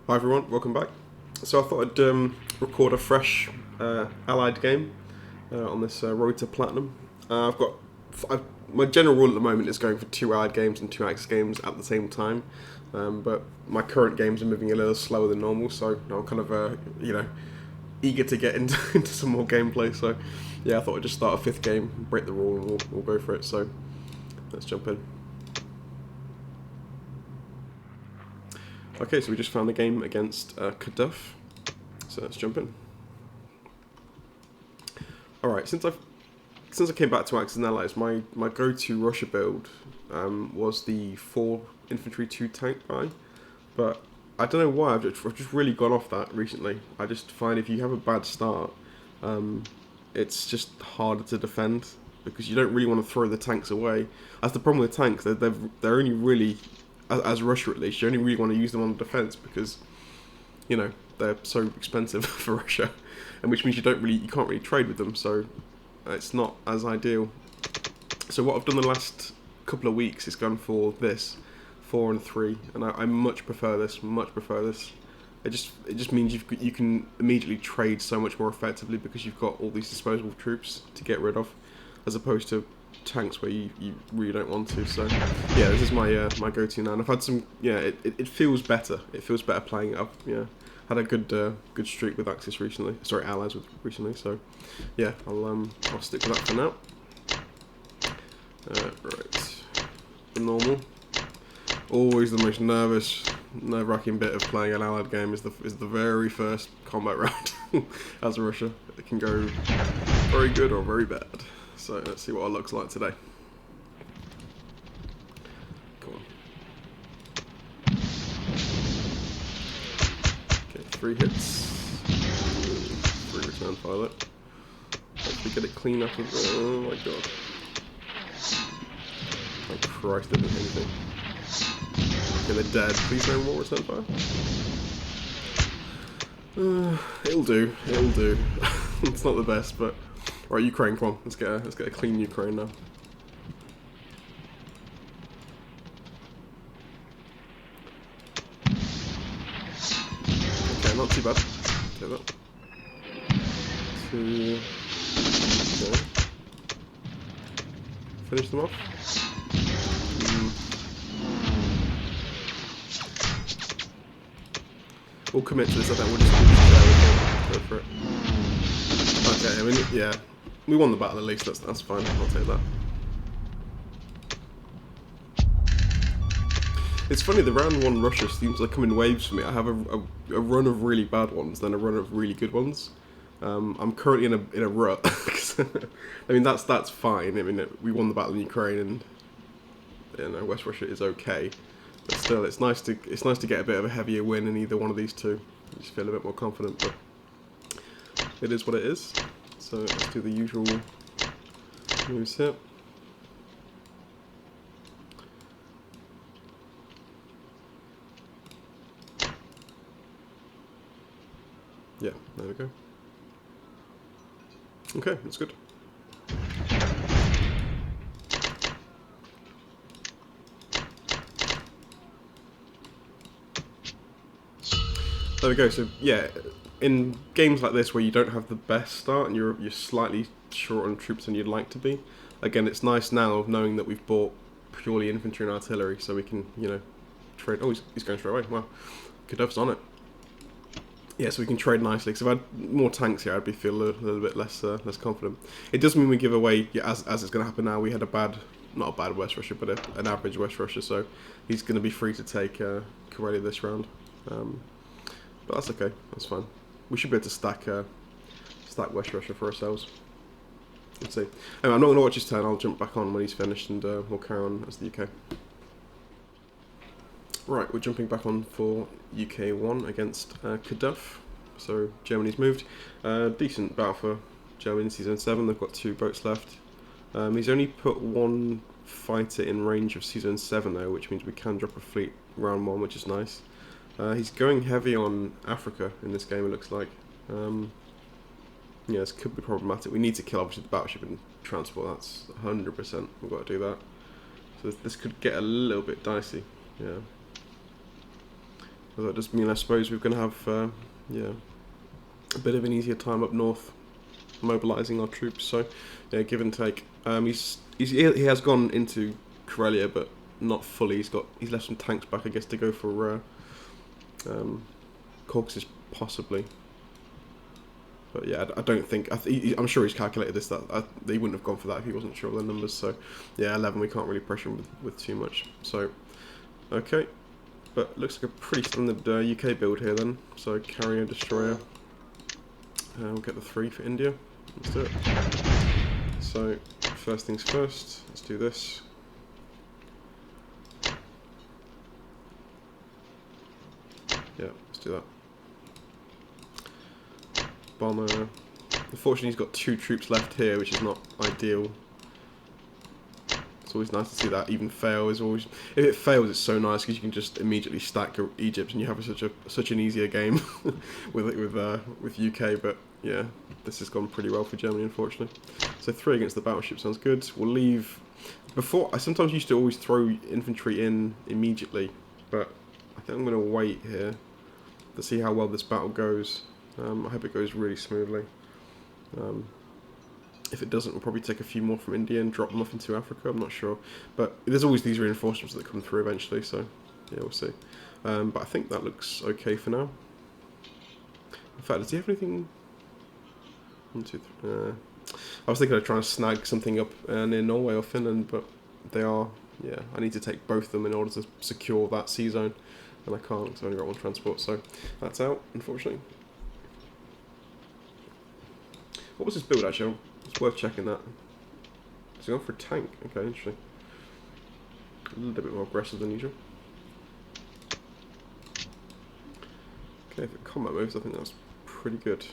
Hi everyone, welcome back. So I thought I'd record a fresh Allied game on this road to Platinum. I've got my general rule at the moment is going for 2 Allied games and 2 Axis games at the same time, but my current games are moving a little slower than normal, so I'm kind of eager to get into some more gameplay. So yeah, I thought I'd just start a 5th game, break the rule, and we'll go for it. So let's jump in. Okay, so we just found the game against CADUFF, so let's jump in. Alright, since I came back to Axis and Allies, my go-to Russia build was the 4 infantry 2 tank guy, but I don't know why, I've just really gone off that recently. I just find if you have a bad start, it's just harder to defend, because you don't really want to throw the tanks away. That's the problem with tanks, they're only really, as Russia at least, you only really want to use them on defense because, you know, they're so expensive for Russia, and which means you can't really trade with them, so it's not as ideal. So what I've done the last couple of weeks is gone for this 4 and 3, and I much prefer this. It just means you can immediately trade so much more effectively because you've got all these disposable troops to get rid of, as opposed to tanks where you really don't want to. So yeah, this is my my go-to now, and I've had some, it feels better. It feels better playing it up. Yeah, had a good streak with Axis recently. Sorry, Allies with recently. So yeah, I'll stick with that for now. Right, the normal. Always the most nerve-wracking bit of playing an Allied game is the very first combat round. As Russia, it can go very good or very bad. So let's see what it looks like today. Come on. Okay, 3 hits. 3 return pilot. Hopefully get it clean up. Oh my god. Oh Christ, didn't hit anything. Okay, they're dead. Please no more return fire. It'll do. It's not the best, but right, Ukraine, come on. Let's get a clean Ukraine now. Okay, not too bad. Take that. 2. Okay. Finish them off. We'll commit to this. I think we'll just go for it. Okay, I mean, yeah, we won the battle at least. That's fine. I'll take that. It's funny, the round 1 Russia seems to come in waves for me. I have a run of really bad ones, then a run of really good ones. I'm currently in a rut. I mean, that's fine. I mean, we won the battle in Ukraine, and you know, West Russia is okay. But still, it's nice to get a bit of a heavier win in either one of these two. I just feel a bit more confident, but it is what it is. So let's do the usual moves here. Yeah, there we go. Okay, that's good. There we go. So yeah, in games like this where you don't have the best start and you're slightly short on troops than you'd like to be, again, it's nice now knowing that we've bought purely infantry and artillery, so we can, you know, trade. Oh, he's going straight away. Wow, CADUFF's on it. Yeah, so we can trade nicely. Because if I had more tanks here, I'd feel a little bit less confident. It does mean we give away, yeah, as it's going to happen now. We had not a bad West Russia, but an average West Russia. So he's going to be free to take Karelia this round. But that's okay. That's fine. We should be able to stack West Russia for ourselves. Let's see. Anyway, I'm not going to watch his turn. I'll jump back on when he's finished, and we'll carry on as the UK. Right, we're jumping back on for UK 1 against CADUFF. So Germany's moved. Decent battle for Germany in Season 7. They've got 2 boats left. He's only put 1 fighter in range of Season 7 though, which means we can drop a fleet round 1, which is nice. He's going heavy on Africa in this game, it looks like. Yeah, this could be problematic. We need to kill, obviously, the battleship and transport. That's 100%. We've got to do that. So this could get a little bit dicey. Yeah. That does mean, I suppose, we're going to have yeah, a bit of an easier time up north mobilising our troops. So yeah, give and take. He has gone into Karelia, but not fully. He's left some tanks back, I guess, to go for Caucasus possibly. But yeah, I don't think. I'm sure he's calculated this. He wouldn't have gone for that if he wasn't sure of the numbers. So yeah, 11. We can't really pressure him with too much. So okay, but looks like a pretty standard UK build here then. So carrier, destroyer. We'll get the 3 for India. Let's do it. So first things first. Let's do this. Yeah, let's do that. Bomber. Unfortunately, he's got 2 troops left here, which is not ideal. It's always nice to see that even fail. Is always, if it fails, it's so nice because you can just immediately stack Egypt and you have such an easier game with UK. But yeah, this has gone pretty well for Germany, unfortunately. So 3 against the battleship sounds good. We'll leave. Before, I sometimes used to always throw infantry in immediately, but I think I'm going to wait here to see how well this battle goes. I hope it goes really smoothly. If it doesn't, we'll probably take a few more from India and drop them off into Africa. I'm not sure, but there's always these reinforcements that come through eventually. So yeah, we'll see. But I think that looks okay for now. In fact, does he have anything? 1, 2, 3. I was thinking of trying to snag something up near Norway or Finland, but they are. Yeah, I need to take both of them in order to secure that sea zone, and I can't because I've only got 1 transport, so that's out, unfortunately. What was this build actually? It's worth checking that. Is he going for a tank? Okay, interesting. A little bit more aggressive than usual. Okay, for combat moves, I think that's pretty good.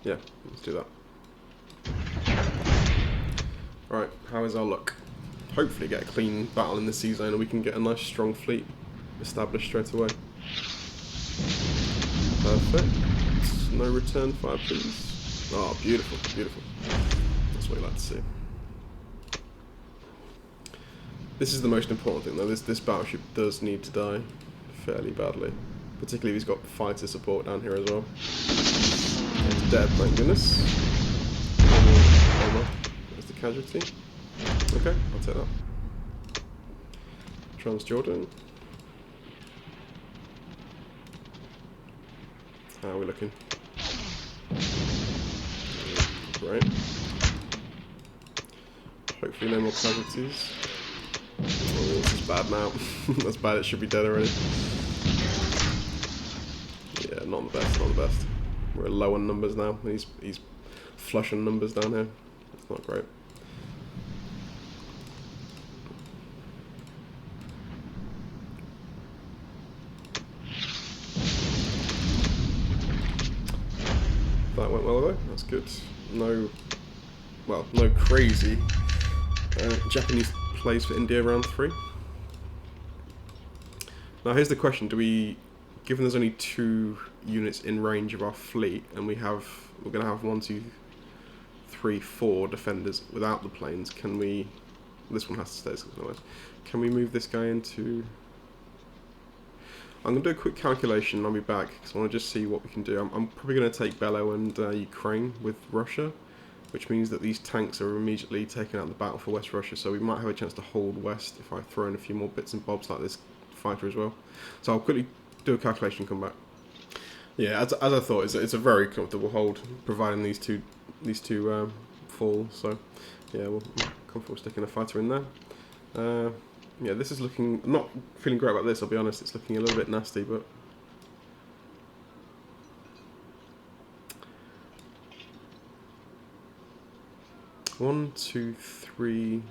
Yeah, let's do that. Right, how is our luck? Hopefully get a clean battle in the sea zone and we can get a nice strong fleet established straight away. Perfect. No return fire, please. Oh, beautiful, beautiful. That's what we like to see. This is the most important thing, though. This battleship does need to die fairly badly, particularly if he's got fighter support down here as well. It's dead, thank goodness. There's the casualty. Okay, I'll take that. Transjordan. How are we looking? Great. Hopefully no more casualties. Oh, this is bad now. That's bad, it should be dead already. Yeah, not the best, not the best. We're low on numbers now. He's flush on numbers down here. It's not great. That went well though, that's good. No crazy Japanese plays for India round 3. Now here's the question, given there's only 2 units in range of our fleet, and we're going to have 1, 2, 3, 4 defenders without the planes, this one has to stay, can we move this guy into... I'm going to do a quick calculation and I'll be back because I want to just see what we can do. I'm probably going to take Bello and Ukraine with Russia, which means that these tanks are immediately taken out of the battle for West Russia, so we might have a chance to hold West if I throw in a few more bits and bobs like this fighter as well. So I'll quickly do a calculation and come back. Yeah, as I thought, it's a very comfortable hold, providing these two fall. So yeah, we're comfortable sticking a fighter in there. Yeah, this is looking... I'm not feeling great about this, I'll be honest. It's looking a little bit nasty, but... One, two, three...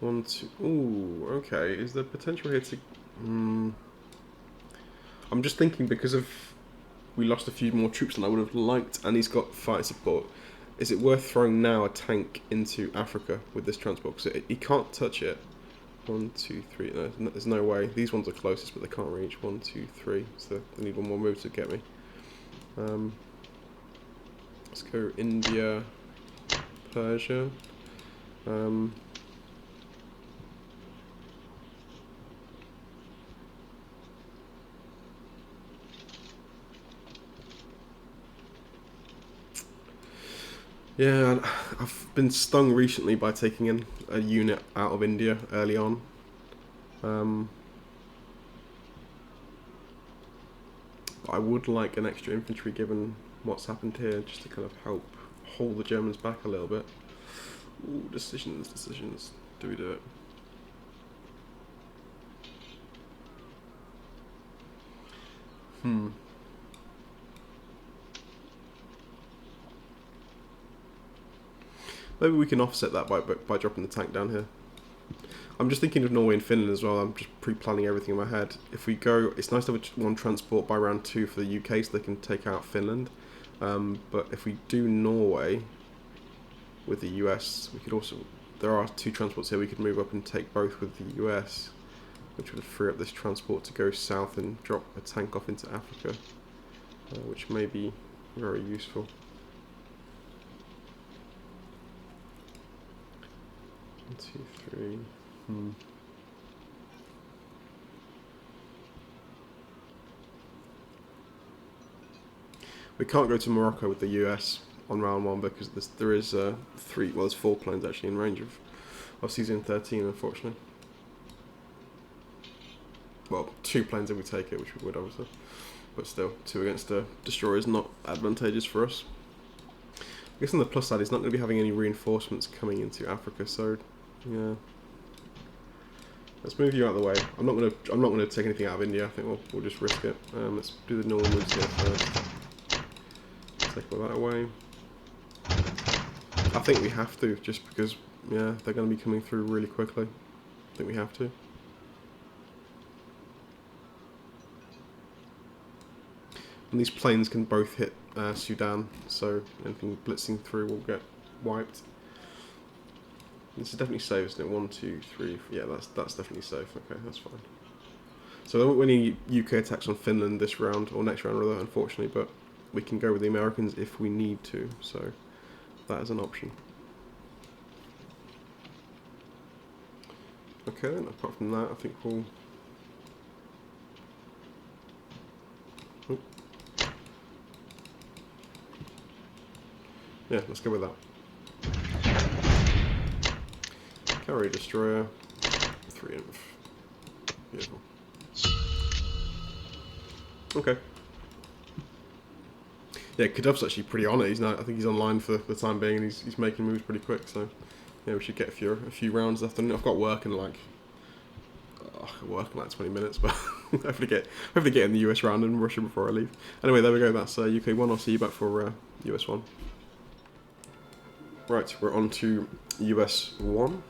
1, 2... Ooh, okay. Is there potential here to... I'm just thinking because of... We lost a few more troops than I would have liked, and he's got fighter support. Is it worth throwing now a tank into Africa with this transport? Because he can't touch it. 1, 2, 3. No, there's no way. These ones are closest, but they can't reach. 1, 2, 3. So they need 1 more move to get me. Let's go India, Persia. Yeah, and I've been stung recently by taking in a unit out of India early on. Um, I would like an extra infantry given what's happened here, just to kind of help hold the Germans back a little bit. Ooh, decisions, decisions. Do we do it? Maybe we can offset that by dropping the tank down here. I'm just thinking of Norway and Finland as well. I'm just pre-planning everything in my head. If we go, it's nice to have one transport by round 2 for the UK so they can take out Finland. But if we do Norway with the US, we could also, there are 2 transports here, we could move up and take both with the US, which would free up this transport to go south and drop a tank off into Africa, which may be very useful. 1, 2, 3. We can't go to Morocco with the US on round 1 because there is 3, well, there's 4 planes actually in range of season 13, unfortunately. Well, 2 planes if we take it, which we would obviously, but still, 2 against a destroyer is not advantageous for us. I guess on the plus side, he's not going to be having any reinforcements coming into Africa, so yeah. Let's move you out of the way. I'm not going to take anything out of India. I think we'll just risk it. Let's do the normal moves here first. Take all that away. I think we have to, just because yeah, they're going to be coming through really quickly. I think we have to. And these planes can both hit Sudan, so anything blitzing through will get wiped. This is definitely safe, isn't it? 1, 2, 3. Yeah, that's definitely safe. Okay, that's fine. So there won't be any UK attacks on Finland this round, or next round rather, unfortunately, but we can go with the Americans if we need to, so that is an option. Okay then, apart from that, I think we'll... Oh. Yeah, let's go with that. Carrier destroyer, 3 inf. Beautiful. Okay. Yeah, CADUFF's actually pretty on it. I think he's online for the time being, and he's making moves pretty quick. So yeah, we should get a few rounds left. And I've got work in like 20 minutes, but hopefully get in the US round and Russia before I leave. Anyway, there we go. That's UK 1. I'll see you back for US 1. Right, we're on to US 1.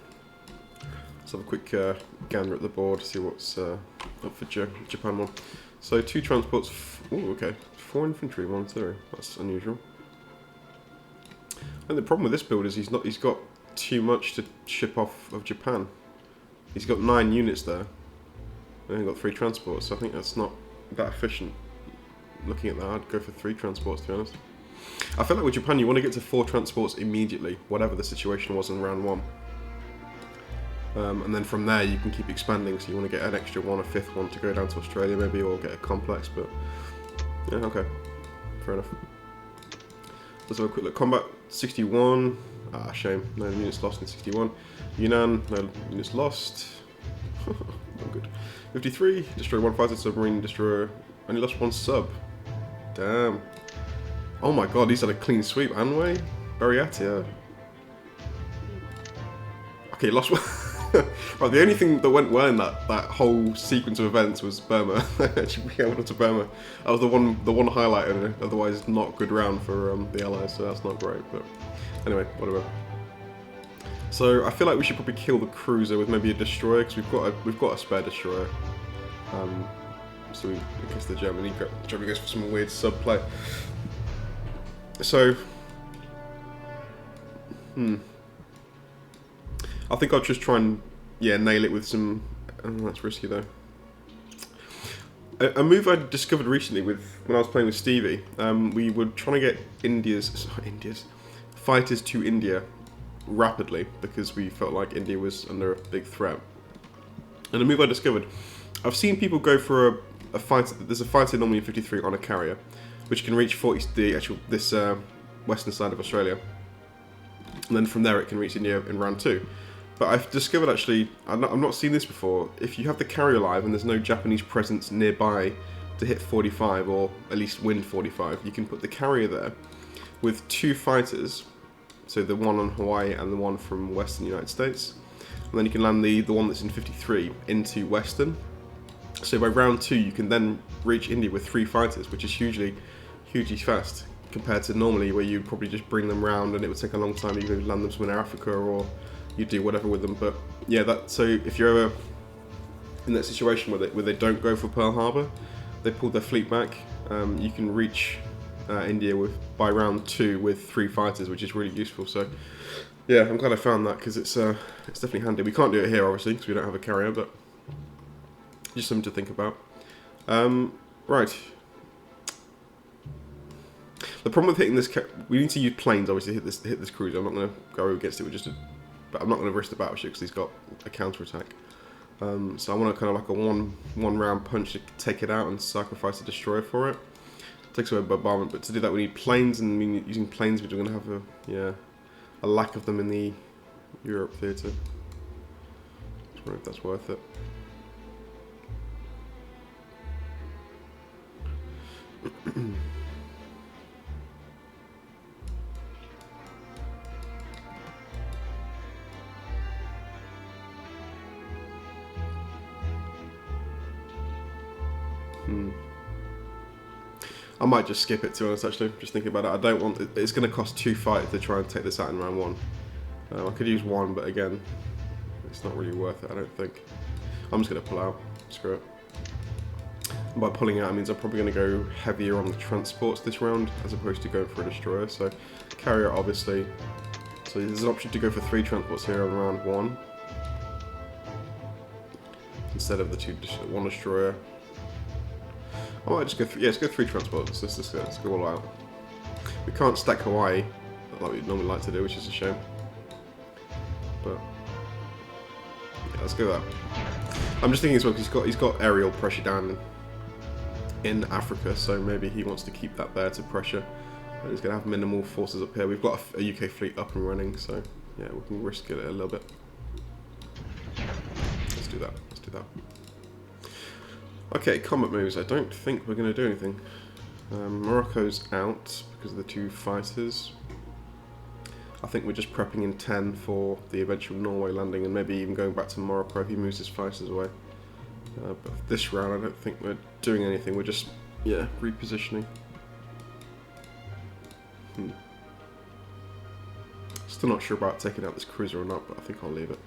Let's have a quick gander at the board, see what's up for Japan 1. So 2 transports. Oh, okay. 4 infantry, 1 artillery. That's unusual. And the problem with this build is he's got too much to ship off of Japan. He's got 9 units there, and he's got 3 transports. So I think that's not that efficient. Looking at that, I'd go for 3 transports, to be honest. I feel like with Japan, you want to get to 4 transports immediately, whatever the situation was in round 1. And then from there you can keep expanding, so you want to get an extra 1, a 5th one to go down to Australia maybe, or get a complex, but yeah, okay, fair enough. Let's have a quick look. Combat 61, shame, no units lost in 61. Yunnan, no units lost. Not good. 53, destroy 1 fighter submarine, destroyer, only lost 1 sub. Damn. Oh my god, he's had a clean sweep. Anway, Bariatia. Okay, lost 1. Right, the only thing that went well in that whole sequence of events was Burma. Actually, we went to Burma. That was the one highlight in it. Otherwise, not a good round for the Allies, so that's not great. But anyway, whatever. So I feel like we should probably kill the cruiser with maybe a destroyer, because we've got a spare destroyer. So in case the Germany goes for some weird subplay. So, I think I'll just try and, nail it with some... Oh, that's risky, though. A move I discovered recently when I was playing with Stevie, we were trying to get fighters to India rapidly, because we felt like India was under a big threat. And a move I discovered, I've seen people go for a fighter... There's a fighter normally in 53 on a carrier, which can reach this western side of Australia. and then from there it can reach India in round 2. But I've discovered actually, I've not seen this before, if you have the carrier live and there's no Japanese presence nearby to hit 45 or at least win 45, you can put the carrier there with 2 fighters, so the one on Hawaii and the one from Western United States, and then you can land the one that's in 53 into Western. So by round 2 you can then reach India with 3 fighters, which is hugely fast compared to normally where you'd probably just bring them round and it would take a long time. You could land them somewhere in Africa or you do whatever with them. But yeah, so if you're ever in that situation where they don't go for Pearl Harbor, they pull their fleet back, you can reach India by round 2 with 3 fighters, which is really useful. So yeah, I'm glad I found that because it's definitely handy. We can't do it here obviously because we don't have a carrier, but just something to think about. Right. The problem with hitting this, we need to use planes obviously to hit this cruiser. I'm not going to go against it with but I'm not going to risk the battleship because he's got a counterattack. So I want to kind of like a one round punch to take it out and sacrifice a destroyer for it. Takes away bombardment, but to do that we need planes, and using planes we're going to have a lack of them in the Europe theatre. Just wonder if that's worth it. I might just skip it, to be honest, actually. Just thinking about it. I don't want it. It's going to cost 2 fights to try and take this out in round 1. I could use 1, but again, it's not really worth it, I don't think. I'm just going to pull out. Screw it. And by pulling out, it means I'm probably going to go heavier on the transports this round, as opposed to going for a destroyer. So, carrier, obviously. So there's an option to go for 3 transports here on round 1. Instead of the 1 destroyer. I might just go through. Yeah, let's go 3 transports. Let's go all out. We can't stack Hawaii like we normally like to do, which is a shame. But yeah, let's go that. I'm just thinking as well because he's got aerial pressure down in Africa, so maybe he wants to keep that there to pressure. But he's going to have minimal forces up here. We've got a UK fleet up and running, so yeah, we can risk it a little bit. Let's do that. Let's do that. Okay, combat moves. I don't think we're going to do anything. Morocco's out because of the 2 fighters. I think we're just prepping in 10 for the eventual Norway landing and maybe even going back to Morocco if he moves his fighters away. But this round I don't think we're doing anything. We're just, yeah, repositioning. Still not sure about taking out this cruiser or not, but I think I'll leave it.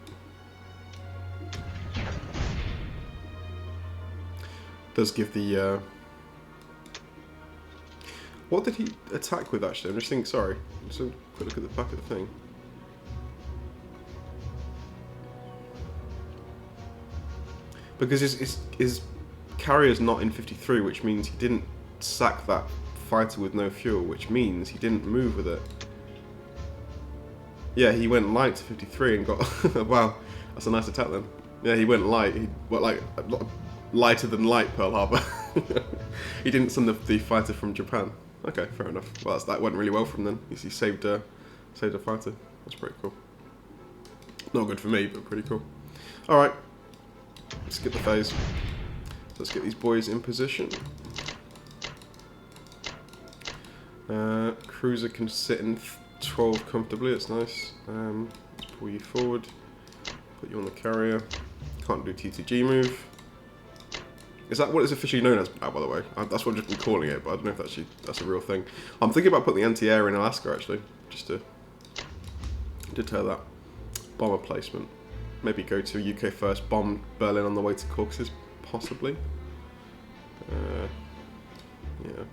Does give the what did he attack with actually? I'm just thinking, sorry, just a quick look at the back of the thing. Because his carrier's not in 53, which means he didn't sack that fighter with no fuel, which means he didn't move with it. Yeah, he went light to 53 and got wow, that's a nice attack then. Yeah, he went light. He went like lighter than light Pearl Harbor. He didn't send the fighter from Japan. Okay, fair enough. Well, that went really well from then. He saved a fighter. That's pretty cool. Not good for me, but pretty cool. All right, let's get the phase. Let's get these boys in position. Cruiser can sit in 12 comfortably. That's nice. Let's pull you forward. Put you on the carrier. Can't do T2G move. Is that what it's officially known as now, by the way? That's what I've just been calling it, but I don't know if that's a real thing. I'm thinking about putting the anti-air in Alaska, actually, just to deter that. Bomber placement. Maybe go to UK first, bomb Berlin on the way to Caucasus, possibly. Yeah.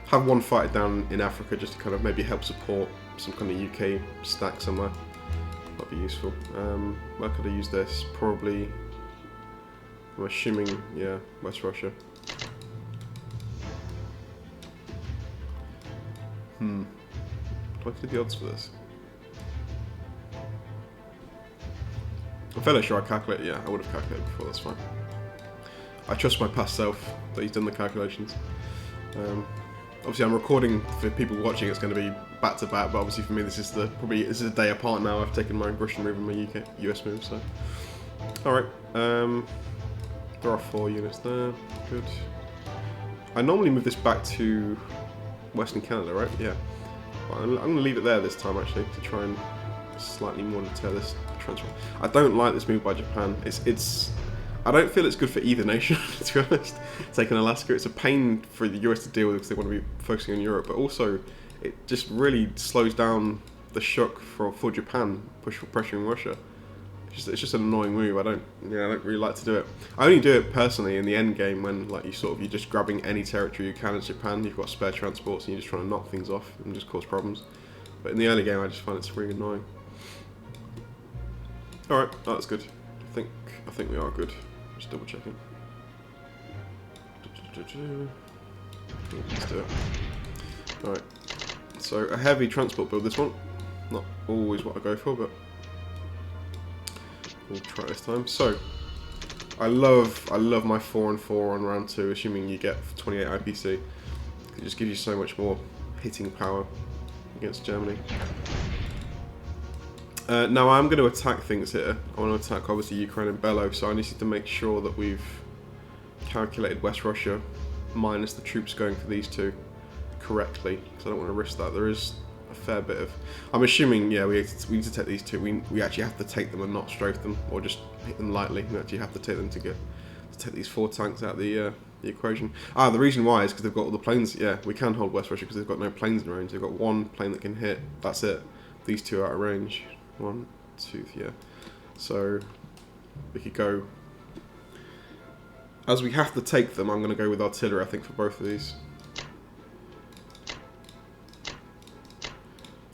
Have one fighter down in Africa just to kind of maybe help support some kind of UK stack somewhere. That'd be useful. Where could I use this? Probably... I'm assuming, yeah, West Russia. What do I do the odds for this? I'm fairly sure I calculated, yeah, I would have calculated before, that's fine. I trust my past self that he's done the calculations. Obviously, I'm recording for people watching. It's going to be back to back, but obviously for me, this is a day apart now. I've taken my Russian move and my US move. So, all right. There are 4 units there. Good. I normally move this back to Western Canada, right? Yeah. Well, I'm going to leave it there this time actually to try and slightly more deter this transfer. I don't like this move by Japan. I don't feel it's good for either nation, to be honest. Taking Alaska, it's a pain for the US to deal with because they want to be focusing on Europe, but also it just really slows down the shock for Japan pressuring Russia. It's just an annoying move. I don't really like to do it. I only do it personally in the end game when like you're just grabbing any territory you can as Japan. You've got spare transports and you're just trying to knock things off and just cause problems. But in the early game, I just find it's really annoying. All right, oh, that's good. I think we are good. Just double checking. Let's do it. All right. So a heavy transport build. This one, not always what I go for, but we'll try this time. So I love my 4 and 4 on round 2, assuming you get 28 IPC. It just gives you so much more hitting power against Germany. Now I'm going to attack things here. I want to attack obviously Ukraine and Belarus, so I need to make sure that we've calculated West Russia minus the troops going for these 2 correctly, because I don't want to risk that. There is a fair bit of... I'm assuming, yeah, we need to take these 2. We actually have to take them and not strafe them, or just hit them lightly. We actually have to take them to take these 4 tanks out of the equation. The reason why is because they've got all the planes. Yeah, we can hold West Russia because they've got no planes in range. They've got 1 plane that can hit. That's it. These 2 are out of range. 1, 2, yeah. So we could go. As we have to take them, I'm going to go with artillery, I think, for both of these.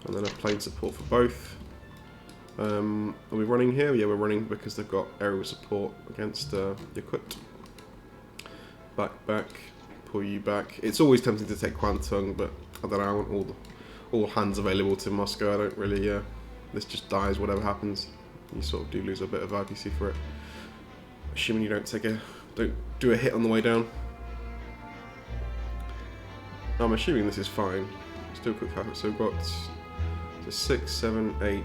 And then a plane support for both. Are we running here? Yeah, we're running because they've got aerial support against Yakut. Back, pull you back. It's always tempting to take Kwantung, but I don't know. I want all hands available to Moscow. I don't really. This just dies, whatever happens. You sort of do lose a bit of IPC for it. Assuming you don't do a hit on the way down. I'm assuming this is fine. Let's do a quick calculate. So we've got 6, 7, 8,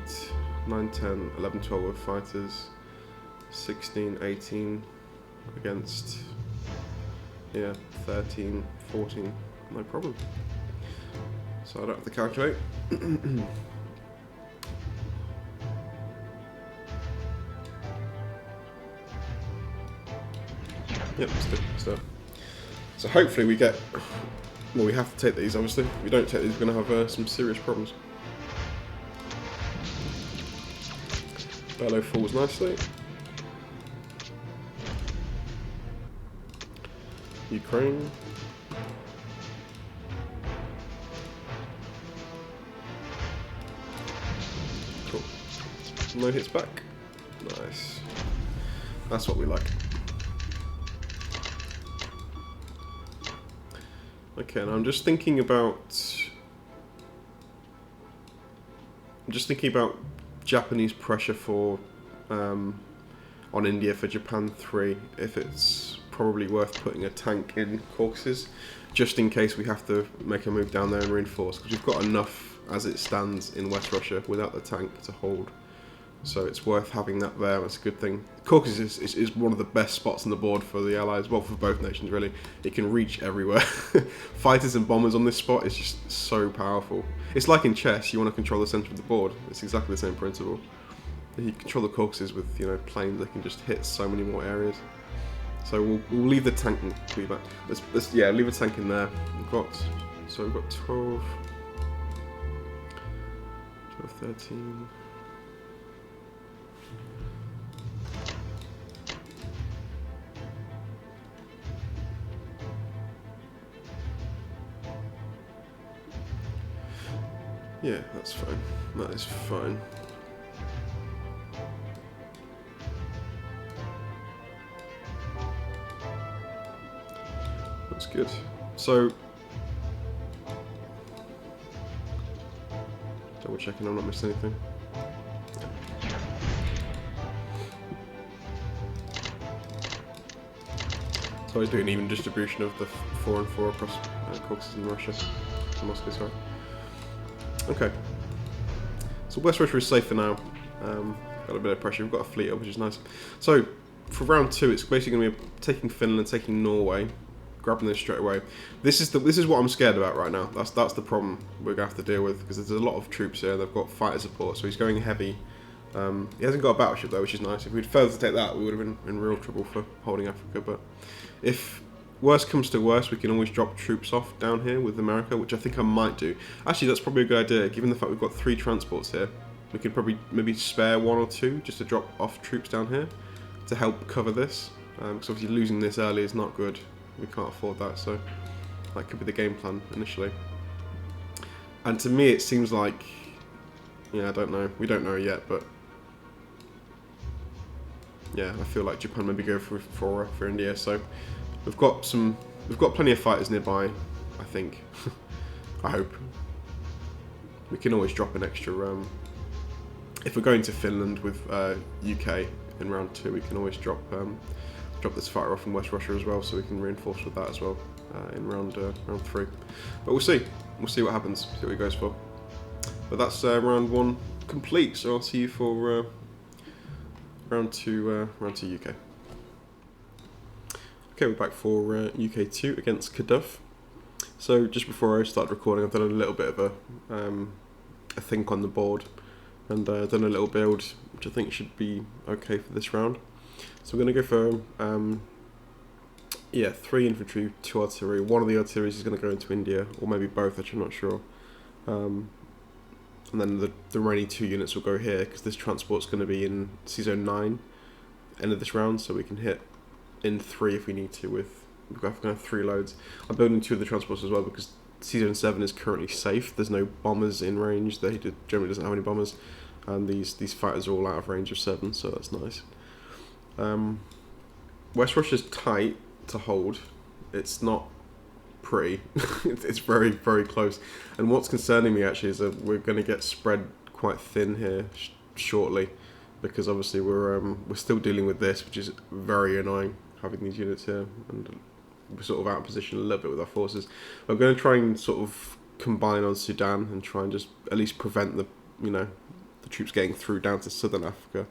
9, 10, 11, 12 with fighters. 16, 18 against 13, 14. No problem. So I don't have to calculate. Yep, let's do it. So hopefully we get... Well, we have to take these, obviously. If we don't take these, we're going to have some serious problems. Bellow falls nicely. Ukraine. Cool. No hits back. Nice. That's what we like. Okay, and I'm just thinking about Japanese pressure for on India for Japan 3. If it's probably worth putting a tank in Caucasus, just in case we have to make a move down there and reinforce, because we've got enough as it stands in West Russia without the tank to hold. So it's worth having that there. That's a good thing. Caucasus is one of the best spots on the board for the Allies, well, for both nations really. It can reach everywhere. Fighters and bombers on this spot is just so powerful. It's like in chess, you want to control the centre of the board. It's exactly the same principle. You control the Caucasus with planes that can just hit so many more areas. So we'll leave the tank in. Let's leave a tank in there. We've got 12, 13. Yeah, that's fine. That is fine. That's good. So, double checking I'm not missing anything. So he's doing an even distribution of the 4 and 4 across Caucasus and Russia, Moscow, sorry. Okay. So West Russia is safe for now. Got a bit of pressure. We've got a fleet up, which is nice. So for round 2, it's basically going to be taking Finland, taking Norway, grabbing this straight away. This is what I'm scared about right now. That's the problem we're going to have to deal with, because there's a lot of troops here. They've got fighter support, so he's going heavy. He hasn't got a battleship though, which is nice. If we'd failed to take that, we would have been in real trouble for holding Africa. But if worst comes to worst, we can always drop troops off down here with America, which I think I might do. Actually, that's probably a good idea, given the fact we've got 3 transports here. We could probably maybe spare 1 or 2 just to drop off troops down here to help cover this. Because obviously losing this early is not good. We can't afford that, so that could be the game plan initially. And to me, it seems like, yeah, I don't know. We don't know yet, but yeah, I feel like Japan maybe go for India. So we've got plenty of fighters nearby, I think. I hope. We can always drop an extra. If we're going to Finland with UK in round 2, we can always drop this fighter off in West Russia as well, so we can reinforce with that as well in round 3. But we'll see. We'll see what happens. See what he goes for. But that's round 1 complete. So I'll see you for round 2 UK. Okay, we're back for UK 2 against CADUFF. So just before I start recording, I've done a little bit of a think on the board, and done a little build, which I think should be okay for this round. So we're going to go for 3 infantry, 2 artillery. One of the artillery is going to go into India, or maybe both, actually I'm not sure. And then the remaining 2 units will go here, because this transport's going to be in C-Zone 9, end of this round, so we can hit in 3 if we need to, we've got kind of 3 loads. I'm building 2 of the transports as well, because C-Zone 7 is currently safe. There's no bombers in range. They generally doesn't have any bombers, and these fighters are all out of range of 7, so that's nice. West Russia's tight to hold. It's not pretty. It's very, very close. And what's concerning me actually is that we're going to get spread quite thin here shortly, because obviously we're still dealing with this, which is very annoying, having these units here, and we're sort of out of position a little bit with our forces. I'm going to try and sort of combine on Sudan and try and just at least prevent the troops getting through down to southern Africa,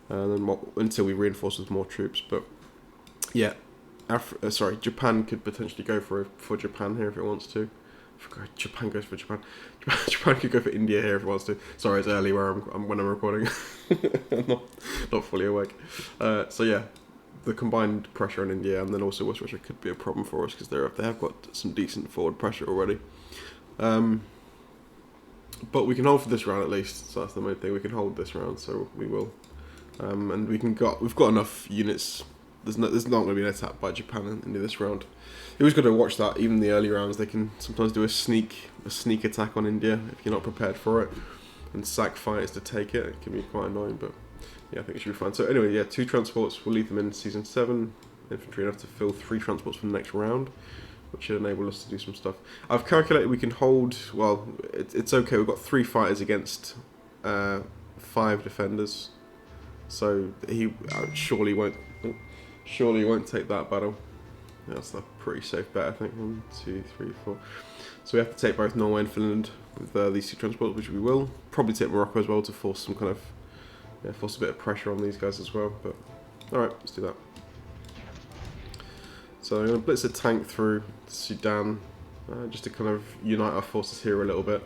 and then until we reinforce with more troops. But yeah, Japan could potentially go for Japan here if it wants to. Japan goes for Japan. Japan could go for India here if it wants to. Sorry, it's early when I'm recording. I'm not fully awake. So yeah, the combined pressure on India and then also West Russia could be a problem for us, because they have got some decent forward pressure already. But we can hold for this round at least, so that's the main thing. We can hold this round, so we will. And we've got enough units. There's not going to be an attack by Japan in this round. It was good to watch that. Even the early rounds, they can sometimes do a sneak attack on India if you're not prepared for it, and sack fighters to take it. It can be quite annoying, but yeah, I think it should be fine. So anyway, yeah, 2 transports. We'll leave them in Season 7. Infantry enough to fill 3 transports for the next round, which should enable us to do some stuff. I've calculated we can hold. Well, it's okay. We've got 3 fighters against 5 defenders, so he surely won't take that battle. Yeah, that's a pretty safe bet, I think. 1, 2, 3, 4. So we have to take both Norway and Finland with these 2 transports, which we will. Probably take Morocco as well to force some kind of force a bit of pressure on these guys as well. But all right, let's do that. So I'm going to blitz a tank through Sudan, just to kind of unite our forces here a little bit.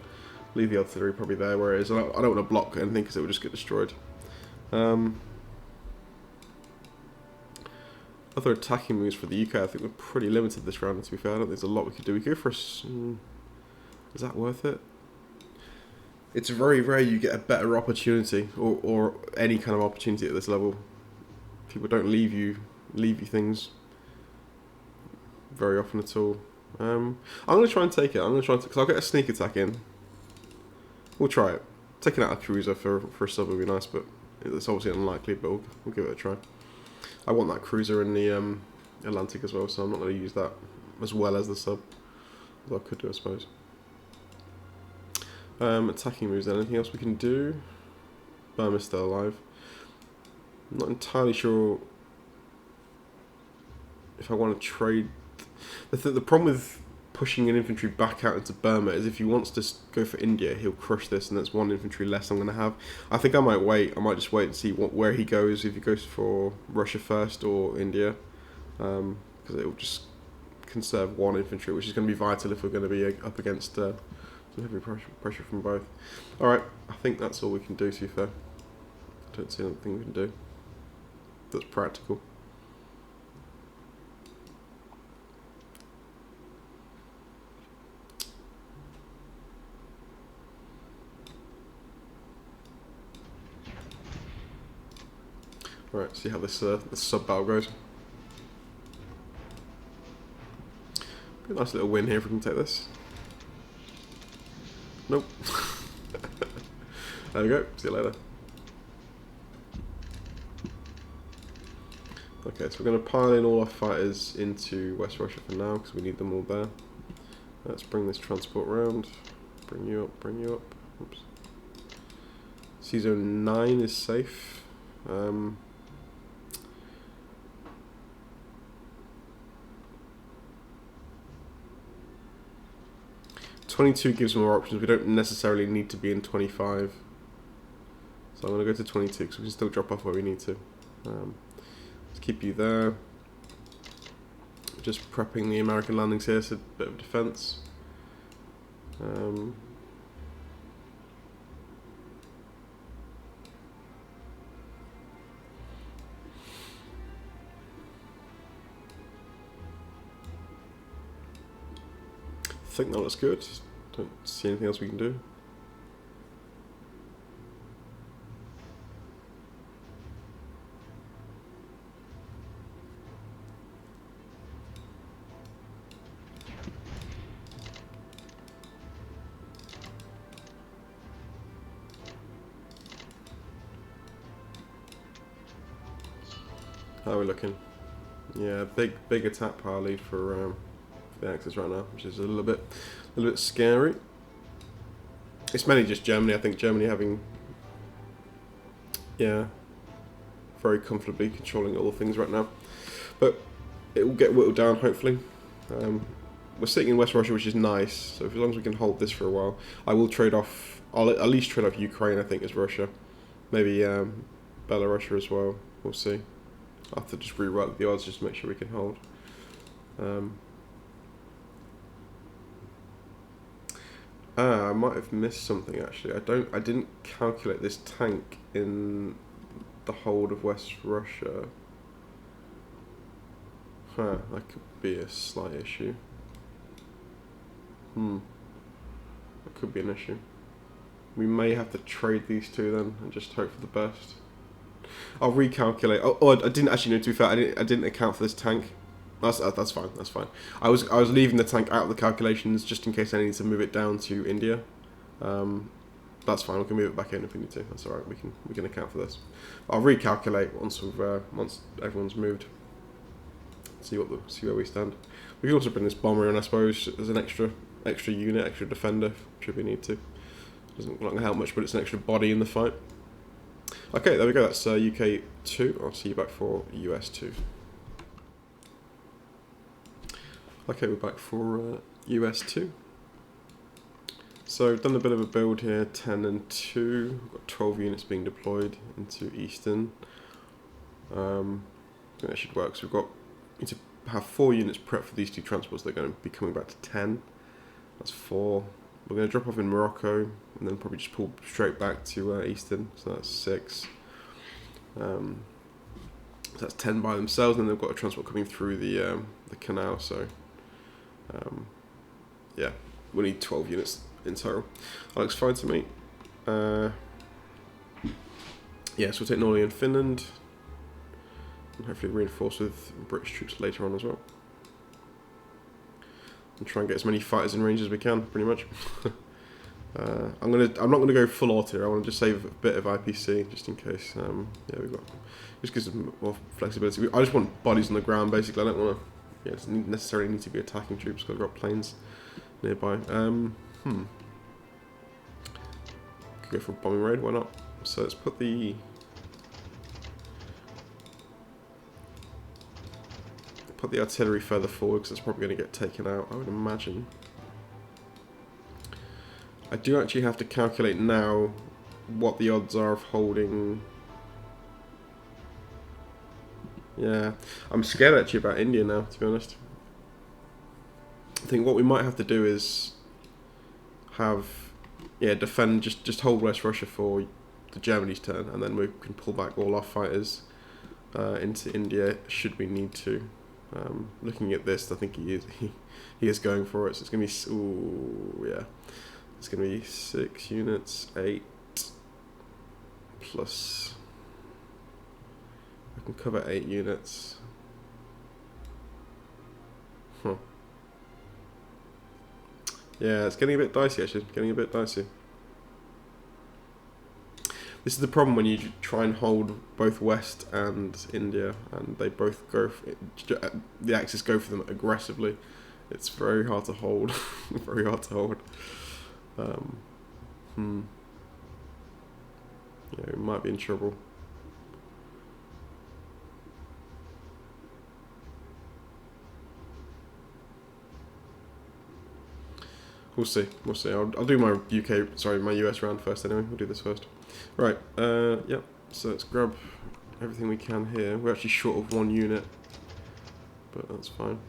Leave the artillery probably there where it is. I don't want to block anything because it will just get destroyed. Other attacking moves for the UK, I think we're pretty limited this round, to be fair. I don't think there's a lot we could do. We go for is that worth it? It's very rare you get a better opportunity, or any kind of opportunity at this level. People don't leave you things very often at all. I'm going to try and take it. Because I'll get a sneak attack in. We'll try it. Taking out a cruiser for a sub would be nice, but it's obviously unlikely, but we'll give it a try. I want that cruiser in the Atlantic as well, so I'm not going to use that as well as the sub. Although I could do, I suppose. Attacking moves then. Anything else we can do? Burma's still alive. I'm not entirely sure. if I want to trade. The problem with pushing an infantry back out into Burma is if he wants to go for India, he'll crush this, and that's one infantry less I'm going to have. I think I might wait. I might just wait and see where he goes, if he goes for Russia first or India, because it will just conserve one infantry, which is going to be vital if we're going to be up against some heavy pressure from both. Alright, I think that's all we can do, to be fair. I don't see anything we can do that's practical. Alright, see how this sub battle goes. Be a nice little win here if we can take this. Nope. There we go. See you later. Okay, so we're going to pile in all our fighters into West Russia for now because we need them all there. Let's bring this transport round. Bring you up, bring you up. Oops. C-Zone 9 is safe. 22 gives more options. We don't necessarily need to be in 25. So I'm going to go to 22 because we can still drop off where we need to. Let's keep you there. Just prepping the American landings here, so a bit of defense. I think that looks good. Don't see anything else we can do. How are we looking? Yeah, big attack power lead for the Axis right now, which is a little bit scary. It's mainly just Germany. I think Germany having, yeah, very comfortably controlling all things right now, but it will get whittled down hopefully. We're sitting in West Russia, which is nice. So as long as we can hold this for a while, I will trade off. I'll at least trade off Ukraine, I think, as Russia, maybe Belarus as well. We'll see. I'll have to just rework the odds just to make sure we can hold. I might have missed something actually. I didn't calculate this tank in the hold of West Russia. That could be a slight issue. That could be an issue. We may have to trade these two then and just hope for the best. I'll recalculate. Oh, I didn't actually know. To be fair, I didn't account for this tank. That's fine. That's fine. I was leaving the tank out of the calculations just in case I need to move it down to India. That's fine. We can move it back in if we need to. That's all right. We can account for this. I'll recalculate once everyone's moved. See where we stand. We can also bring this bomber in, I suppose, as an extra unit, extra defender, should we need to. Doesn't not help much, but it's an extra body in the fight. Okay, there we go. That's UK 2. I'll see you back for US 2. Okay, we're back for US 2. So I've done a bit of a build here, 10 and 2. We've got 12 units being deployed into Eastern. I think that should work. So we need to have 4 units prepped for these 2 transports. They're going to be coming back to 10. That's 4. We're going to drop off in Morocco and then probably just pull straight back to Eastern. So that's 6. So that's 10 by themselves, and then they've got a transport coming through the canal. So yeah, we need 12 units in total. That looks fine to me. Yeah, so we'll take Norway and Finland, and hopefully reinforce with British troops later on as well. And try and get as many fighters in range as we can, pretty much. I'm not gonna go full auto here. I want to just save a bit of IPC just in case. Yeah, just gives us more flexibility. I just want bodies on the ground basically. I don't want to. Yeah, it doesn't necessarily need to be attacking troops because I've got planes nearby. Could go for a bombing raid. Why not? So let's put put the artillery further forward because it's probably going to get taken out, I would imagine. I do actually have to calculate now what the odds are of holding. Yeah, I'm scared actually about India now, to be honest. I think what we might have to do is have, defend, just hold West Russia for the Germany's turn, and then we can pull back all our fighters into India should we need to. Looking at this, I think he is going for it. So it's going to be, ooh, yeah, it's going to be 6 units, 8 plus. I can cover 8 units. Huh. Yeah, it's getting a bit dicey actually. Getting a bit dicey. This is the problem when you try and hold both West and India, and they both go. The Axis go for them aggressively. It's very hard to hold. Very hard to hold. Yeah, we might be in trouble. We'll see. We'll see. I'll do my my US round first anyway. We'll do this first. Right. Yep. So let's grab everything we can here. We're actually short of 1 unit, but that's fine.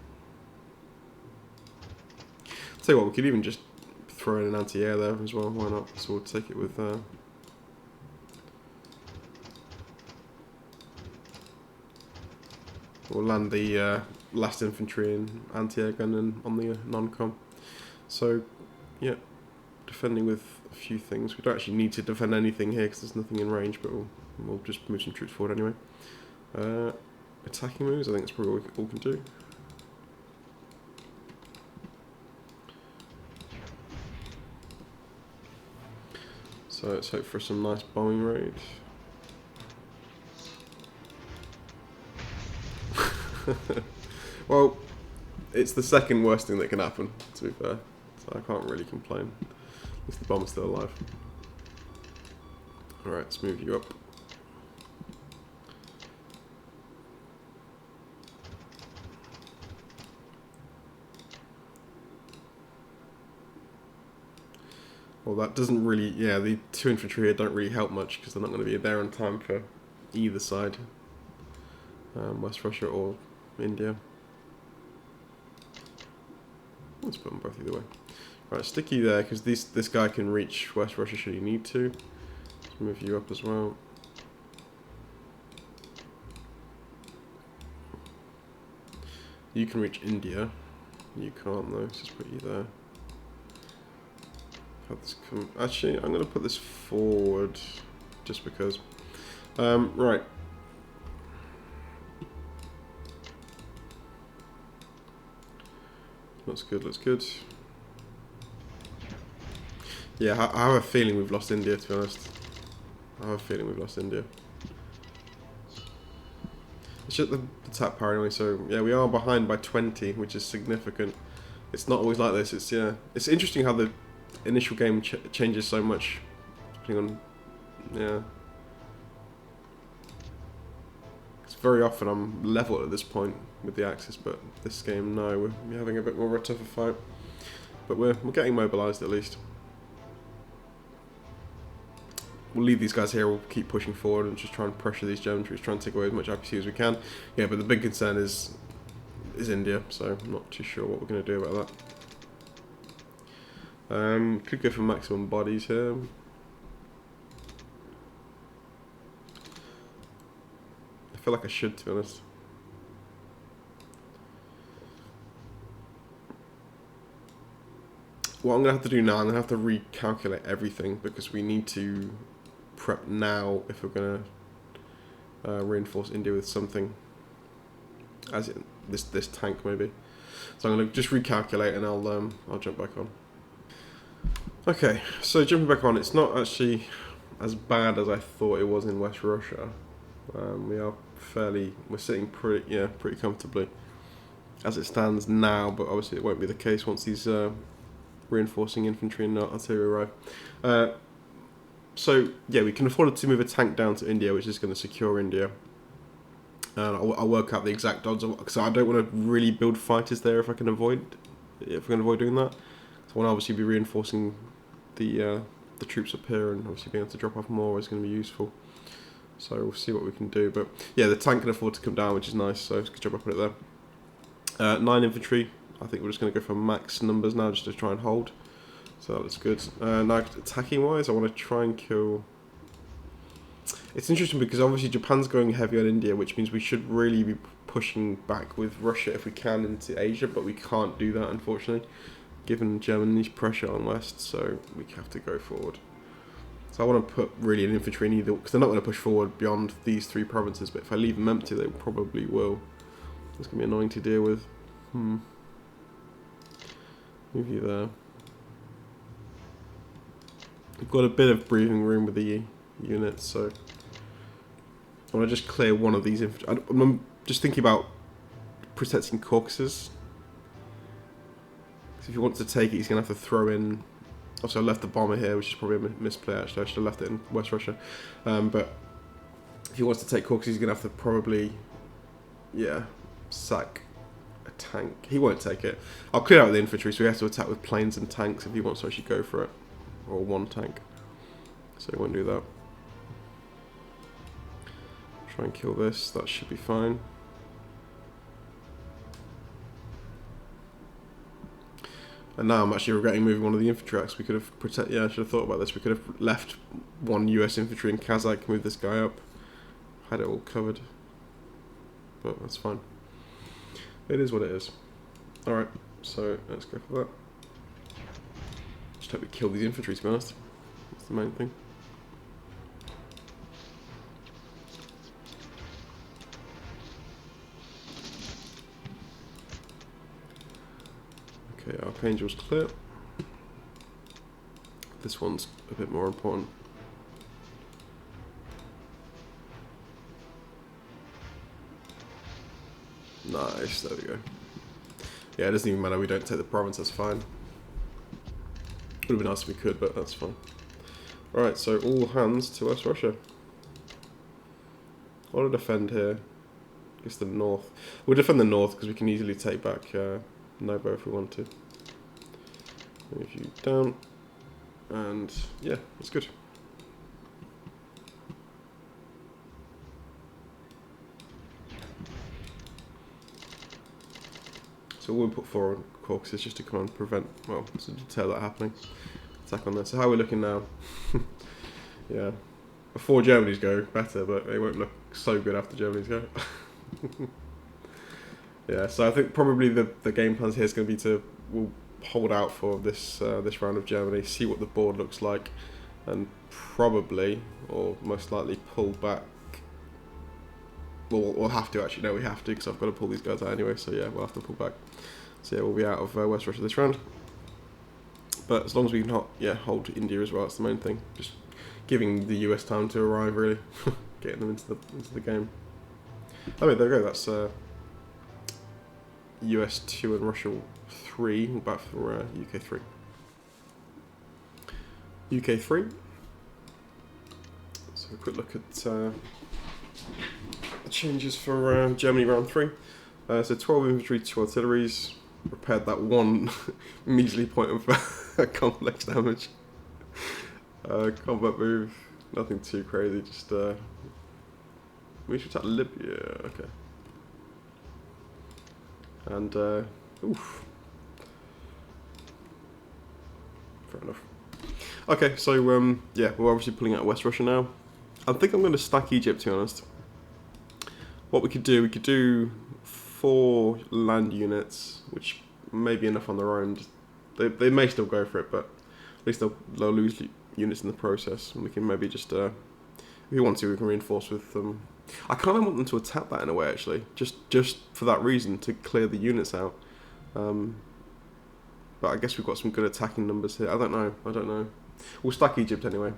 Tell you what, we could even just throw in an anti-air there as well. Why not? So we'll take it with. We'll land the last infantry and anti-air gun on the non-com. So, yeah, defending with a few things. We don't actually need to defend anything here because there's nothing in range, but we'll just move some troops forward anyway. Attacking moves, I think that's probably all we can do. So let's hope for some nice bombing raid. Well, it's the second worst thing that can happen, to be fair. So I can't really complain. At least the bomber's still alive. Alright, let's move you up. Well, that doesn't really... Yeah, the 2 infantry here don't really help much because they're not going to be there on time for either side. West Russia or India. Let's put them both either way. Right, stick you there because this guy can reach West Russia should he need to. Let's move you up as well. You can reach India. You can't though. Let's just put you there. Have this come. Actually, I'm going to put this forward just because. Right. Looks good, looks good. Yeah, I have a feeling we've lost India, to be honest. I have a feeling we've lost India. It's just the attack power anyway, so yeah, we are behind by 20, which is significant. It's not always like this, it's interesting how the initial game changes so much, depending on, yeah. It's very often I'm level at this point with the Axis, but this game, no, we're having a bit more of a tougher fight. But we're getting mobilised at least. We'll leave these guys here, we'll keep pushing forward and just try and pressure these German troops, try and take away as much IPC as we can. Yeah, but the big concern is India, so I'm not too sure what we're going to do about that. Could go for maximum bodies here. I feel like I should, to be honest. What I'm going to have to do now, I'm going to have to recalculate everything because we need to prep now if we're going to reinforce India with something, as in this tank maybe. So I'm going to just recalculate and I'll jump back on. Okay, so jumping back on, it's not actually as bad as I thought it was in West Russia. We're sitting pretty comfortably as it stands now, but obviously it won't be the case once these reinforcing infantry and artillery arrive. So yeah, we can afford to move a tank down to India, which is going to secure India. And I'll work out the exact odds because I don't want to really build fighters there if I can avoid doing that. So I want to obviously be reinforcing the troops up here, and obviously being able to drop off more is going to be useful. So we'll see what we can do. But yeah, the tank can afford to come down, which is nice. So good job I put it there. 9 infantry. I think we're just going to go for max numbers now, just to try and hold. So that looks good. Now attacking wise, I want to try and kill. It's interesting because obviously Japan's going heavy on India, which means we should really be pushing back with Russia if we can into Asia, but we can't do that unfortunately, given Germany's pressure on West, so we have to go forward. So I want to put really an infantry in either, because they're not going to push forward beyond these 3 provinces, but if I leave them empty, they probably will. It's going to be annoying to deal with. Move you there. We've got a bit of breathing room with the units, so I want to just clear one of these. I'm just thinking about protecting Caucasus. So if he wants to take it, he's going to have to throw in. Also, I left the bomber here, which is probably a misplay actually. I should have left it in West Russia. But if he wants to take Caucasus, he's going to have to probably, sack a tank. He won't take it. I'll clear out the infantry, so he has to attack with planes and tanks if he wants to actually go for it. Or 1 tank. So he won't do that. Try and kill this, that should be fine. And now I'm actually regretting moving one of the infantry acts. We could have I should have thought about this. We could have left 1 US infantry in Kazakh, moved this guy up. Had it all covered. But that's fine. It is what it is. Alright, so let's go for that. Just hope we kill these infantry, to be honest. That's the main thing. Okay, Archangel's clear. This one's a bit more important. Nice, there we go. Yeah, it doesn't even matter, we don't take the province, that's fine. Would have been nice if we could, but that's fine. Alright, so all hands to West Russia. I want to defend here. I guess the north. We'll defend the north because we can easily take back Novo if we want to. Move you down. And yeah, that's good. So we'll put forward Caucasus just to kind of prevent, well, to deter that happening. Attack on there. So how are we looking now? Yeah. Before Germany's go, better, but it won't look so good after Germany's go. Yeah, so I think probably the game plan here is going to be we'll hold out for this this round of Germany, see what the board looks like, and probably, or most likely, pull back. Well, we'll have to actually. No, we have to because I've got to pull these guys out anyway. So yeah, we'll have to pull back. So yeah, we'll be out of West Russia this round. But as long as we can hold India as well, that's the main thing. Just giving the US time to arrive, really, getting them into the game. Oh wait, there we go. That's US 2 and Russia 3. We're back for UK 3. UK 3. So a quick look at the changes for Germany round 3. So 12 infantry, 2 artilleries. Repaired that 1 measly point of complex damage. Combat move, nothing too crazy, just we should attack Libya, okay. And oof. Fair enough. Okay, so yeah, we're obviously pulling out West Russia now. I think I'm going to stack Egypt, to be honest. What we could do 4 land units, which may be enough on their own. They may still go for it, but at least they'll lose units in the process, and we can maybe just, if we want to, we can reinforce with them. I kind of want them to attack that in a way, actually, just for that reason, to clear the units out. But I guess we've got some good attacking numbers here. I don't know. We'll stack Egypt anyway.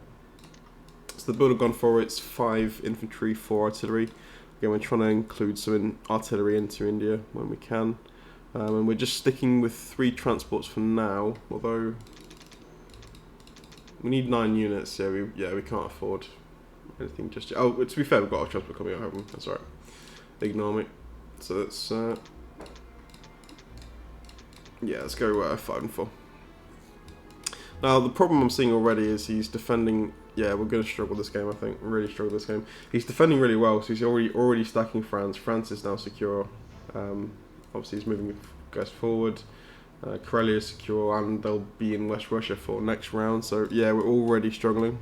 So the build have gone for it's 5 infantry, 4 artillery. Again, we're trying to include some artillery into India when we can. And we're just sticking with 3 transports for now, although we need 9 units. Yeah, we can't afford anything just yet. Oh, to be fair, we've got our transport coming out, haven't we? That's alright. ignore me. So let's yeah, let's go 5 and 4. Now the problem I'm seeing already is he's defending. Yeah, we're going to struggle this game. I think really struggle this game. He's defending really well, so he's already stacking France. France is now secure. Obviously, he's moving guys forward. Karelia is secure, and they'll be in West Russia for next round. So yeah, we're already struggling.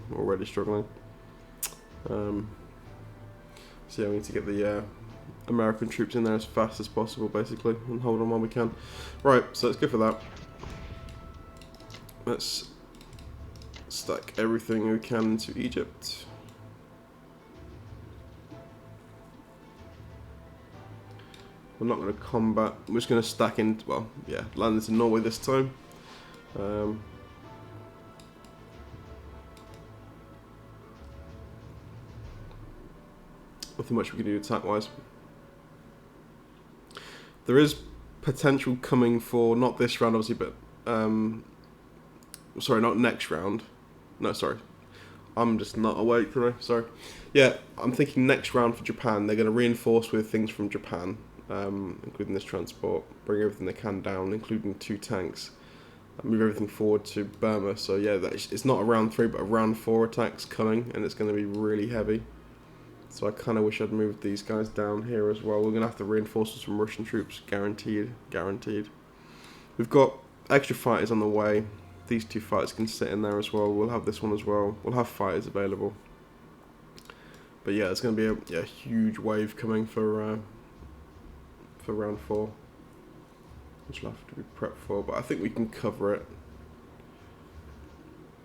So yeah, we need to get the American troops in there as fast as possible, basically, and hold on while we can. Right, so let's go for that. Let's stack everything we can into Egypt. We're not going to combat. We're just going to stack in. Well, yeah, land into Norway this time. Nothing much we can do attack-wise. There is potential coming for not this round, obviously, but sorry, not next round. No, sorry. I'm just not awake today. Sorry. Yeah, I'm thinking next round for Japan. They're going to reinforce with things from Japan, including this transport. Bring everything they can down, including 2 tanks. Move everything forward to Burma. So yeah, it's not a round 3, but a round 4 attacks coming, and it's going to be really heavy. So I kind of wish I'd moved these guys down here as well. We're going to have to reinforce with some Russian troops, guaranteed. We've got extra fighters on the way. These 2 fighters can sit in there as well. We'll have this one as well. We'll have fighters available. But yeah, it's going to be a huge wave coming for round 4, which we'll have to be prepped for. But I think we can cover it.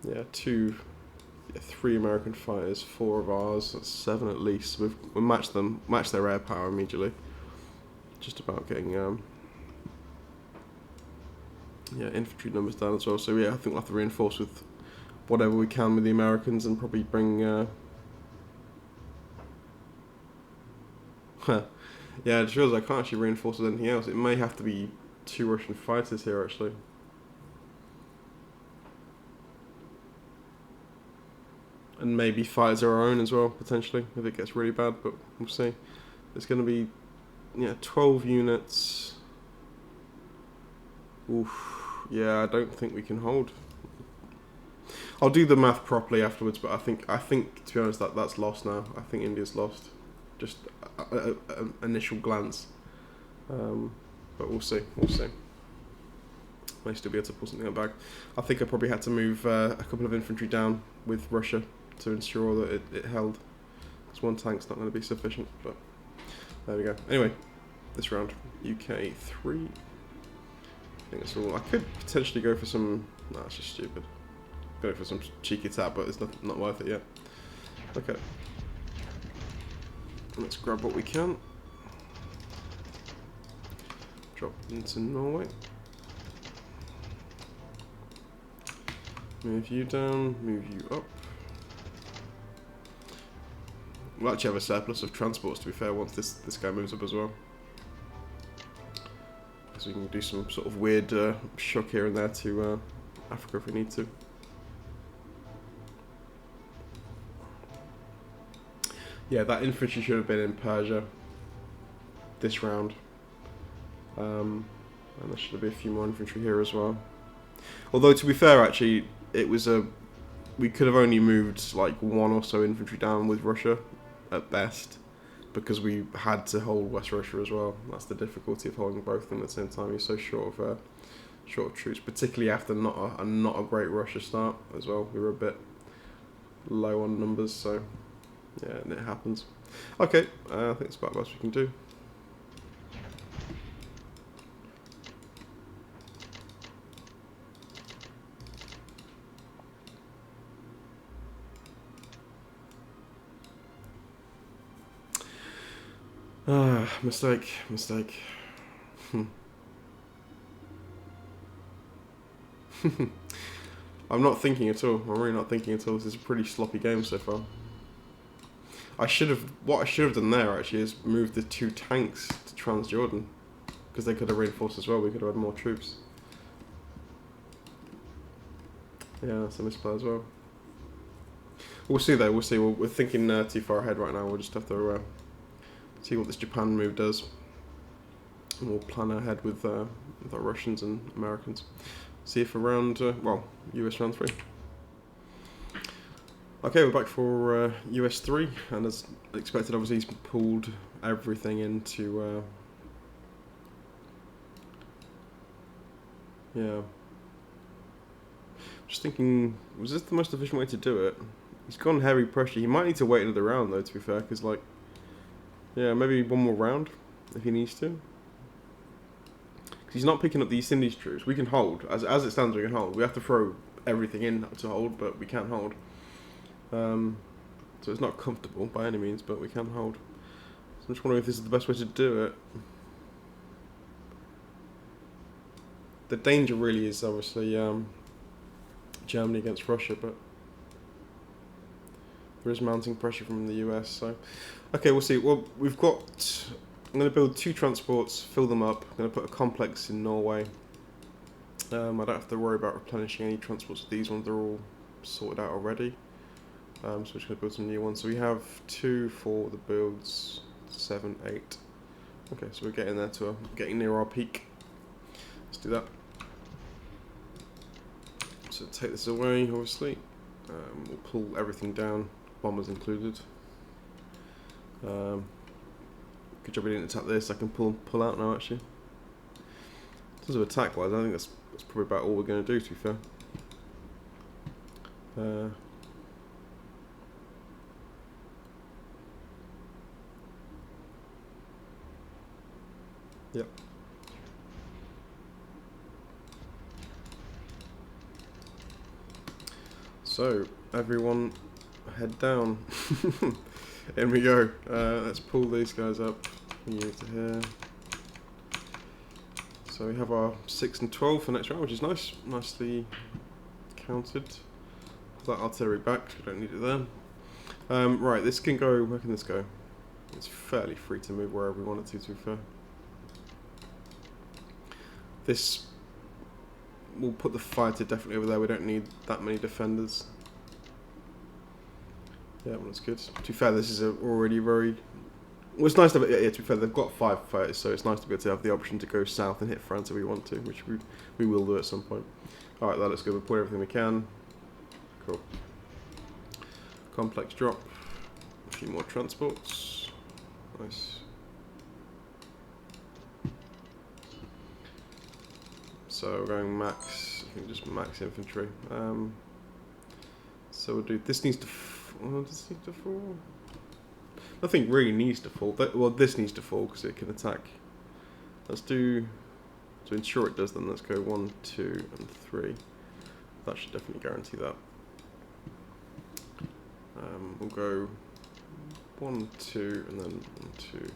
Yeah, 3 American fighters, 4 of ours. That's 7 at least. We'll match their air power immediately. Just about getting infantry numbers down as well. So yeah, I think we'll have to reinforce with whatever we can with the Americans, and probably bring yeah, it just feels I can't actually reinforce with anything else. It may have to be 2 Russian fighters here actually. And maybe fighters of our own as well, potentially, if it gets really bad, but we'll see. It's going to be 12 units. Oof. Yeah, I don't think we can hold. I'll do the math properly afterwards, but I think to be honest, that's lost now. I think India's lost. Just an initial glance, but we'll see. May still be able to pull something out back. I think I probably had to move a couple of infantry down with Russia to ensure that it held. Because 1 tank's not going to be sufficient, but there we go. Anyway, this round, UK 3. I think that's all. I could potentially go for some. No, it's just stupid. Go for some cheeky attack, but it's not worth it yet. Okay. Let's grab what we can. Drop into Norway. Move you down, move you up. We'll actually have a surplus of transports, to be fair, once this guy moves up as well. Because we can do some sort of weird shock here and there to Africa if we need to. Yeah, that infantry should have been in Persia this round. And there should be a few more infantry here as well. Although, to be fair, actually, we could have only moved like 1 or so infantry down with Russia at best, because we had to hold West Russia as well. That's the difficulty of holding both of them at the same time. You're so short of troops, particularly after not a great Russia start as well. We were a bit low on numbers, so yeah, and it happens. Okay, I think it's about the best we can do. Mistake. I'm not thinking at all. I'm really not thinking at all. This is a pretty sloppy game so far. What I should have done there actually is moved the 2 tanks to Transjordan, because they could have reinforced as well. We could have had more troops. Yeah, that's a misplay as well. We'll see though. We'll see. We're thinking too far ahead right now. We'll just have to See what this Japan move does. And we'll plan ahead with our Russians and Americans. See if around, US round 3. Okay, we're back for US 3, and as expected, obviously he's pulled everything into, yeah. Just thinking, was this the most efficient way to do it? He's gone heavy pressure. He might need to wait another round though, to be fair, because like, yeah, maybe one more round if he needs to. Because he's not picking up the East Indies troops. We can hold, as it stands, we can hold. We have to throw everything in to hold, but we can hold. So it's not comfortable by any means, but we can hold. So I'm just wondering if this is the best way to do it. The danger really is obviously Germany against Russia, but there is mounting pressure from the US. So, okay, we'll see. Well, we've got. I'm going to build 2 transports, fill them up. I'm going to put a complex in Norway. I don't have to worry about replenishing any transports. These ones are all sorted out already. So we're just going to build some new ones. So we have 2 for the builds, 7, 8. Okay, so we're getting there getting near our peak. Let's do that. So take this away, obviously. We'll pull everything down, bombers included. Good job we didn't attack this. I can pull out now, actually. In terms of attack-wise, I think that's probably about all we're going to do, to be fair. Yep. So, everyone, head down. In we go. Let's pull these guys up from here to here. So we have our 6 and 12 for next round, which is nice. Nicely counted. Pull that artillery back, we don't need it there. Right, this can go, where can this go? It's fairly free to move wherever we want it to be fair. This will put the fighter definitely over there. We don't need that many defenders. Yeah, well, that's good. To be fair, this is already very... Well, it's nice to have... Yeah, to be fair, they've got 5 fighters, so it's nice to be able to have the option to go south and hit France if we want to, which we will do at some point. Alright, let's go. We'll put everything we can. Cool. Complex drop. A few more transports. Nice. So we're going max, I think just max infantry. So we'll do, this needs to, does this need to fall? Nothing really needs to fall. Well, this needs to fall because it can attack. Let's do, to ensure it does then, let's go 1, 2 and 3. That should definitely guarantee that. We'll go 1, 2 and then 1, 2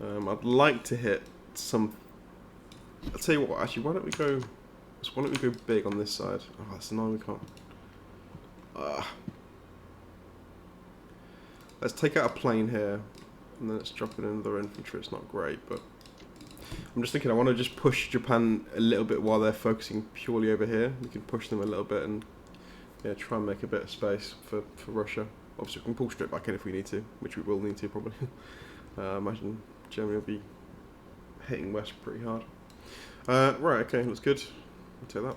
here. I'd like to hit some... I'll tell you what, actually, why don't we go big on this side? Oh, that's annoying, we can't. Let's take out a plane here, and then let's drop in another infantry. It's not great, but I'm just thinking I want to just push Japan a little bit while they're focusing purely over here. We can push them a little bit and yeah, try and make a bit of space for Russia. Obviously, we can pull straight back in if we need to, which we will need to probably. Imagine Germany will be hitting west pretty hard. Right, okay, that's good. I'll take that.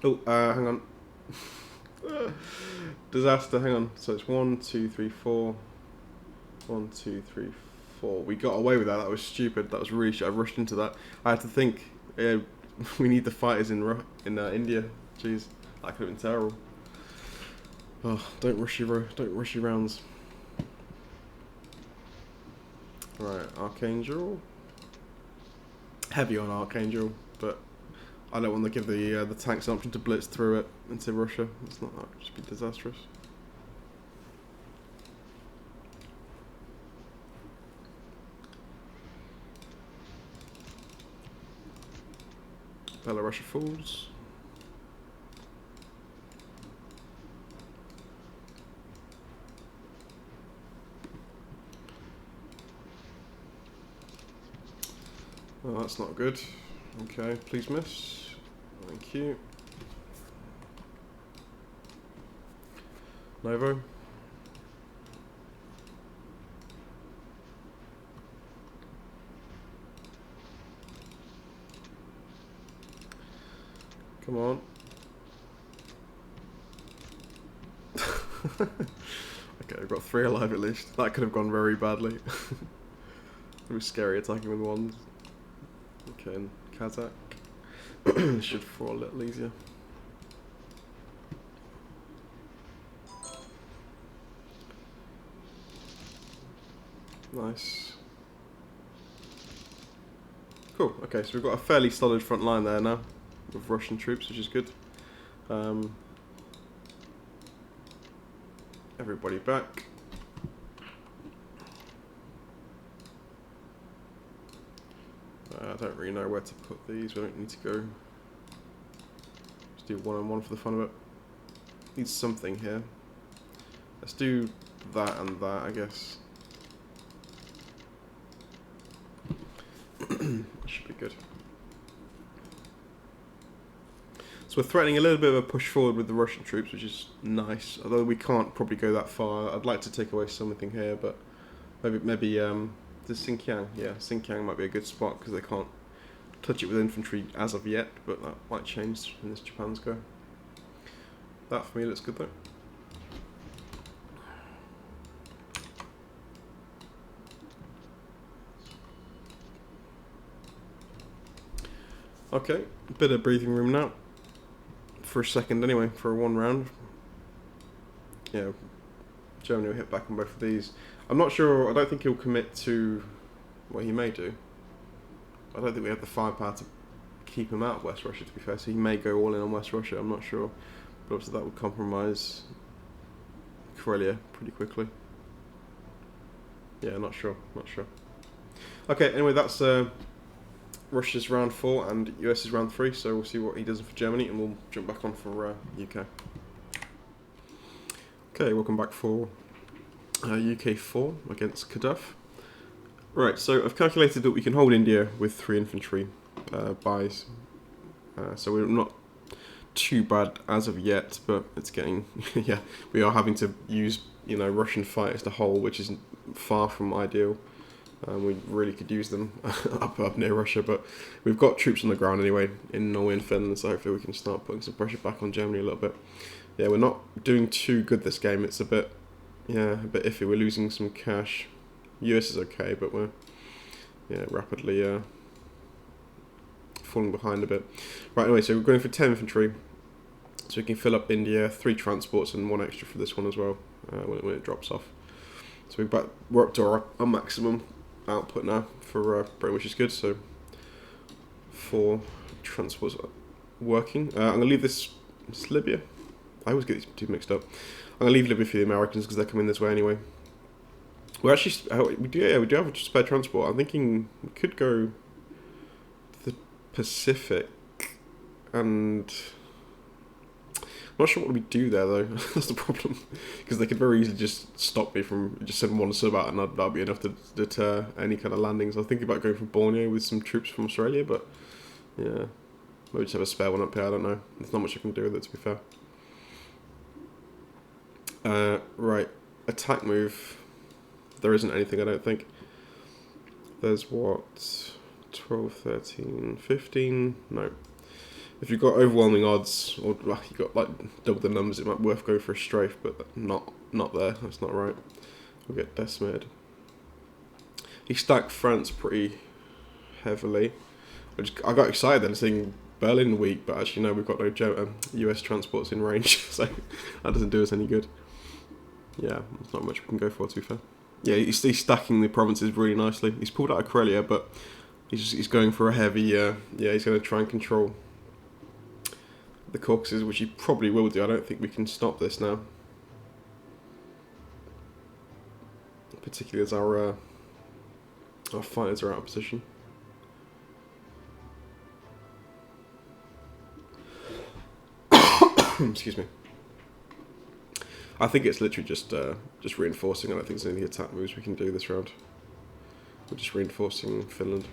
Oh, hang on. Disaster, hang on. So it's 1, 2, 3, 4. 1, 2, 3, 4. We got away with that. That was stupid. That was really shit. I rushed into that. I had to think. We need the fighters in India. Jeez, that could have been terrible. Oh, don't rush your rounds. Right, Archangel. Heavy on Archangel, but I don't want to give the tanks an option to blitz through it into Russia. It's not, that would just be disastrous. Belarussia falls. Oh, that's not good. Okay, please miss. Thank you. Novo. Come on. Okay, I've got 3 alive at least. That could have gone very badly. It was scary attacking with ones. Okay, and Kazakh. Should fall a little easier. Nice. Cool, okay, so we've got a fairly solid front line there now with Russian troops, which is good. Everybody back. I don't really know where to put these, we don't need to go. Let's do one-on-one for the fun of it. Need something here. Let's do that and that, I guess. That should be good. So we're threatening a little bit of a push forward with the Russian troops, which is nice. Although we can't probably go that far. I'd like to take away something here, but maybe the Xinjiang. Yeah, Xinjiang might be a good spot because they can't touch it with infantry as of yet, but that might change in this Japan's go. That for me looks good though. Okay, a bit of breathing room now. For a second anyway, for 1 round. Yeah, Germany will hit back on both of these. I'm not sure, I don't think he'll commit to what he may do. I don't think we have the firepower to keep him out of West Russia, to be fair, so he may go all in on West Russia, I'm not sure. But obviously that would compromise Karelia pretty quickly. Yeah, not sure. Okay, anyway, that's Russia's round 4 and US's round 3, so we'll see what he does for Germany and we'll jump back on for UK. Okay, welcome back for UK 4 against CADUFF. Right, so I've calculated that we can hold India with 3 infantry buys, so we're not too bad as of yet, but it's getting, yeah, we are having to use, Russian fighters to hold, which is far from ideal. We really could use them up near Russia, but we've got troops on the ground anyway in Norway and Finland, so hopefully we can start putting some pressure back on Germany a little bit. Yeah, we're not doing too good this game. It's a bit iffy. We're losing some cash. US is okay, but we're rapidly falling behind a bit. Right, anyway, so we're going for 10 infantry, so we can fill up India, 3 transports and 1 extra for this one as well when it drops off. So we're up to our maximum output now for Britain, which is good. So 4 transports working. I'm going to leave this. It's Libya. I always get these 2 mixed up. I'm going to leave Libya for the Americans because they're coming this way anyway. We actually we do have a spare transport. I'm thinking we could go to the Pacific, and I'm not sure what we do there though. That's the problem, because they could very easily just stop me from just sending one sub out, and that'd be enough to deter any kind of landings. I was thinking about going for Borneo with some troops from Australia, but yeah, maybe just have a spare one up here. I don't know. There's not much I can do with it, to be fair. Right, attack move. There isn't anything, I don't think. There's what, 12, 13, 15? No. If you've got overwhelming odds, or you've got like double the numbers, it might be worth going for a strafe, but not there. That's not right. We'll get decimated. He stacked France pretty heavily. I got excited then seeing Berlin weak, but actually no, we've got no US transports in range, so that doesn't do us any good. Yeah, there's not much we can go for, to be fair. Yeah, he's stacking the provinces really nicely. He's pulled out of Karelia, but he's going for a heavy. Yeah, he's going to try and control the Caucasus, which he probably will do. I don't think we can stop this now, particularly as our fighters are out of position. Excuse me. I think it's literally just reinforcing. I don't think there's any attack moves we can do this round. We're just reinforcing Finland.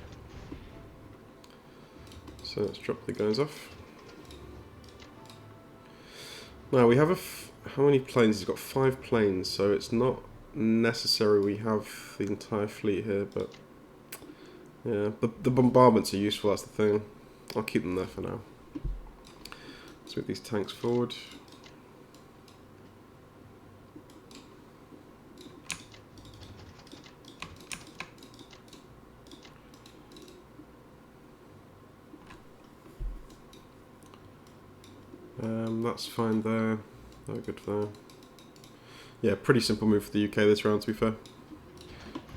So let's drop the guys off. Now we have how many planes? He's got 5 planes, so it's not necessary we have the entire fleet here, but yeah, the bombardments are useful, that's the thing. I'll keep them there for now. Let's move these tanks forward. That's fine there. No good there. Yeah, pretty simple move for the UK this round, to be fair.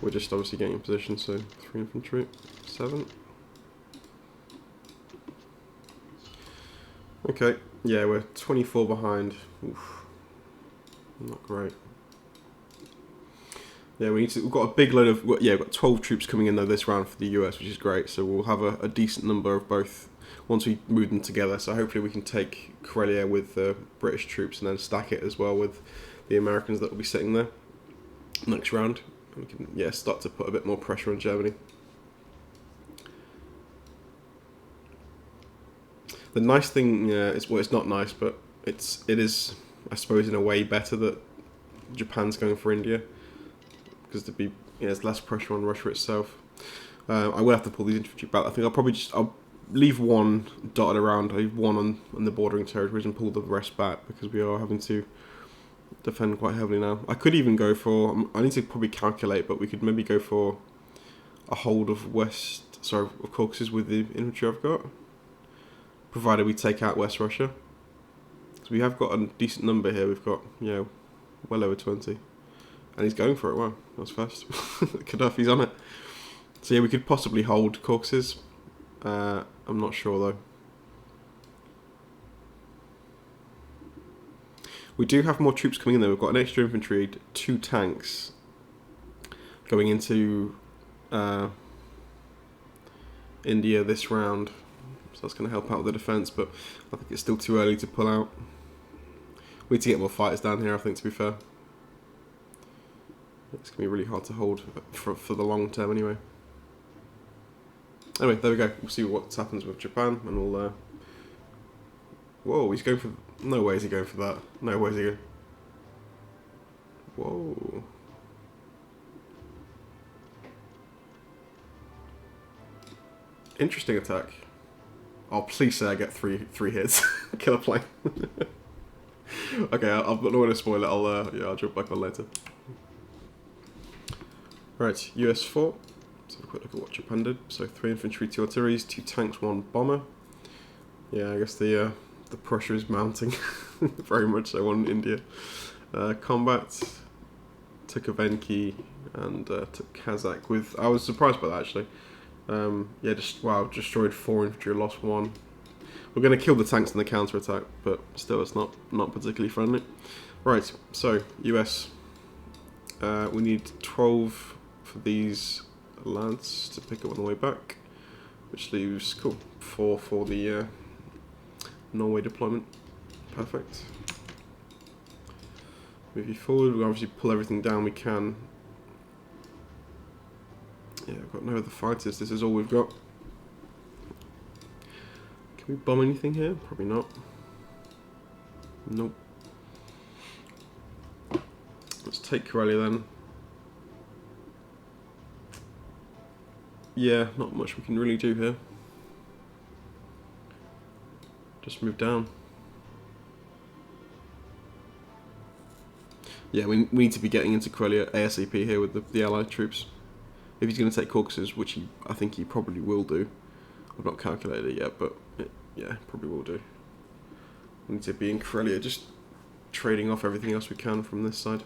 We're just obviously getting in position, so 3 infantry, 7. Okay, yeah, we're 24 behind. Oof. Not great. Yeah, we've got a big load of, we've got 12 troops coming in though this round for the US, which is great. So we'll have a decent number of both once we move them together. So hopefully we can take Karelia with the British troops and then stack it as well with the Americans that will be sitting there next round. And we can, start to put a bit more pressure on Germany. The nice thing is, well, it's not nice, but it is, I suppose, in a way better that Japan's going for India, because there's less pressure on Russia itself. I will have to pull these infantry back. I think I'll leave one dotted around. I leave one on the bordering territories and pull the rest back, because we are having to defend quite heavily now. I could even go for, I need to probably calculate, but we could maybe go for a hold of Caucasus with the infantry I've got, provided we take out West Russia. So we have got a decent number here. We've got, well over 20. And he's going for it. Wow, that was fast. CADUFF, he's on it. So yeah, we could possibly hold Caucasus. I'm not sure though. We do have more troops coming in though. We've got an extra infantry, 2 tanks going into India this round. So that's going to help out with the defence, but I think it's still too early to pull out. We need to get more fighters down here, I think, to be fair. It's going to be really hard to hold for the long term anyway. Anyway, there we go. We'll see what happens with Japan, and we'll... Whoa, he's going for... No way is he going for that. No way is he going... Whoa. Interesting attack. Oh, please say I get three hits. Killer plane. Okay, I'm not going to spoil it. I'll jump back on later. Right, US 4. Let's have a quick look at what Japan did. So 3 infantry, 2 artilleries, 2 tanks, 1 bomber. Yeah, I guess the pressure is mounting very much so on India. Combat took Avenki and took Kazakh with. I was surprised by that actually. Destroyed 4 infantry, lost 1. We're going to kill the tanks in the counter attack, but still, it's not particularly friendly. Right, so US. We need 12 for these lads to pick up on the way back, which leaves 4 for the Norway deployment. Perfect. Move you forward. We'll obviously pull everything down we can. Yeah, I've got no other fighters. This is all we've got. Can we bomb anything here? Probably not. Nope. Let's take Karelia then. Yeah, not much we can really do here. Just move down. Yeah, we need to be getting into Karelia ASAP here with the allied troops. If he's going to take Caucasus, which I think he probably will do. I've not calculated it yet, but probably will do. We need to be in Karelia, just trading off everything else we can from this side.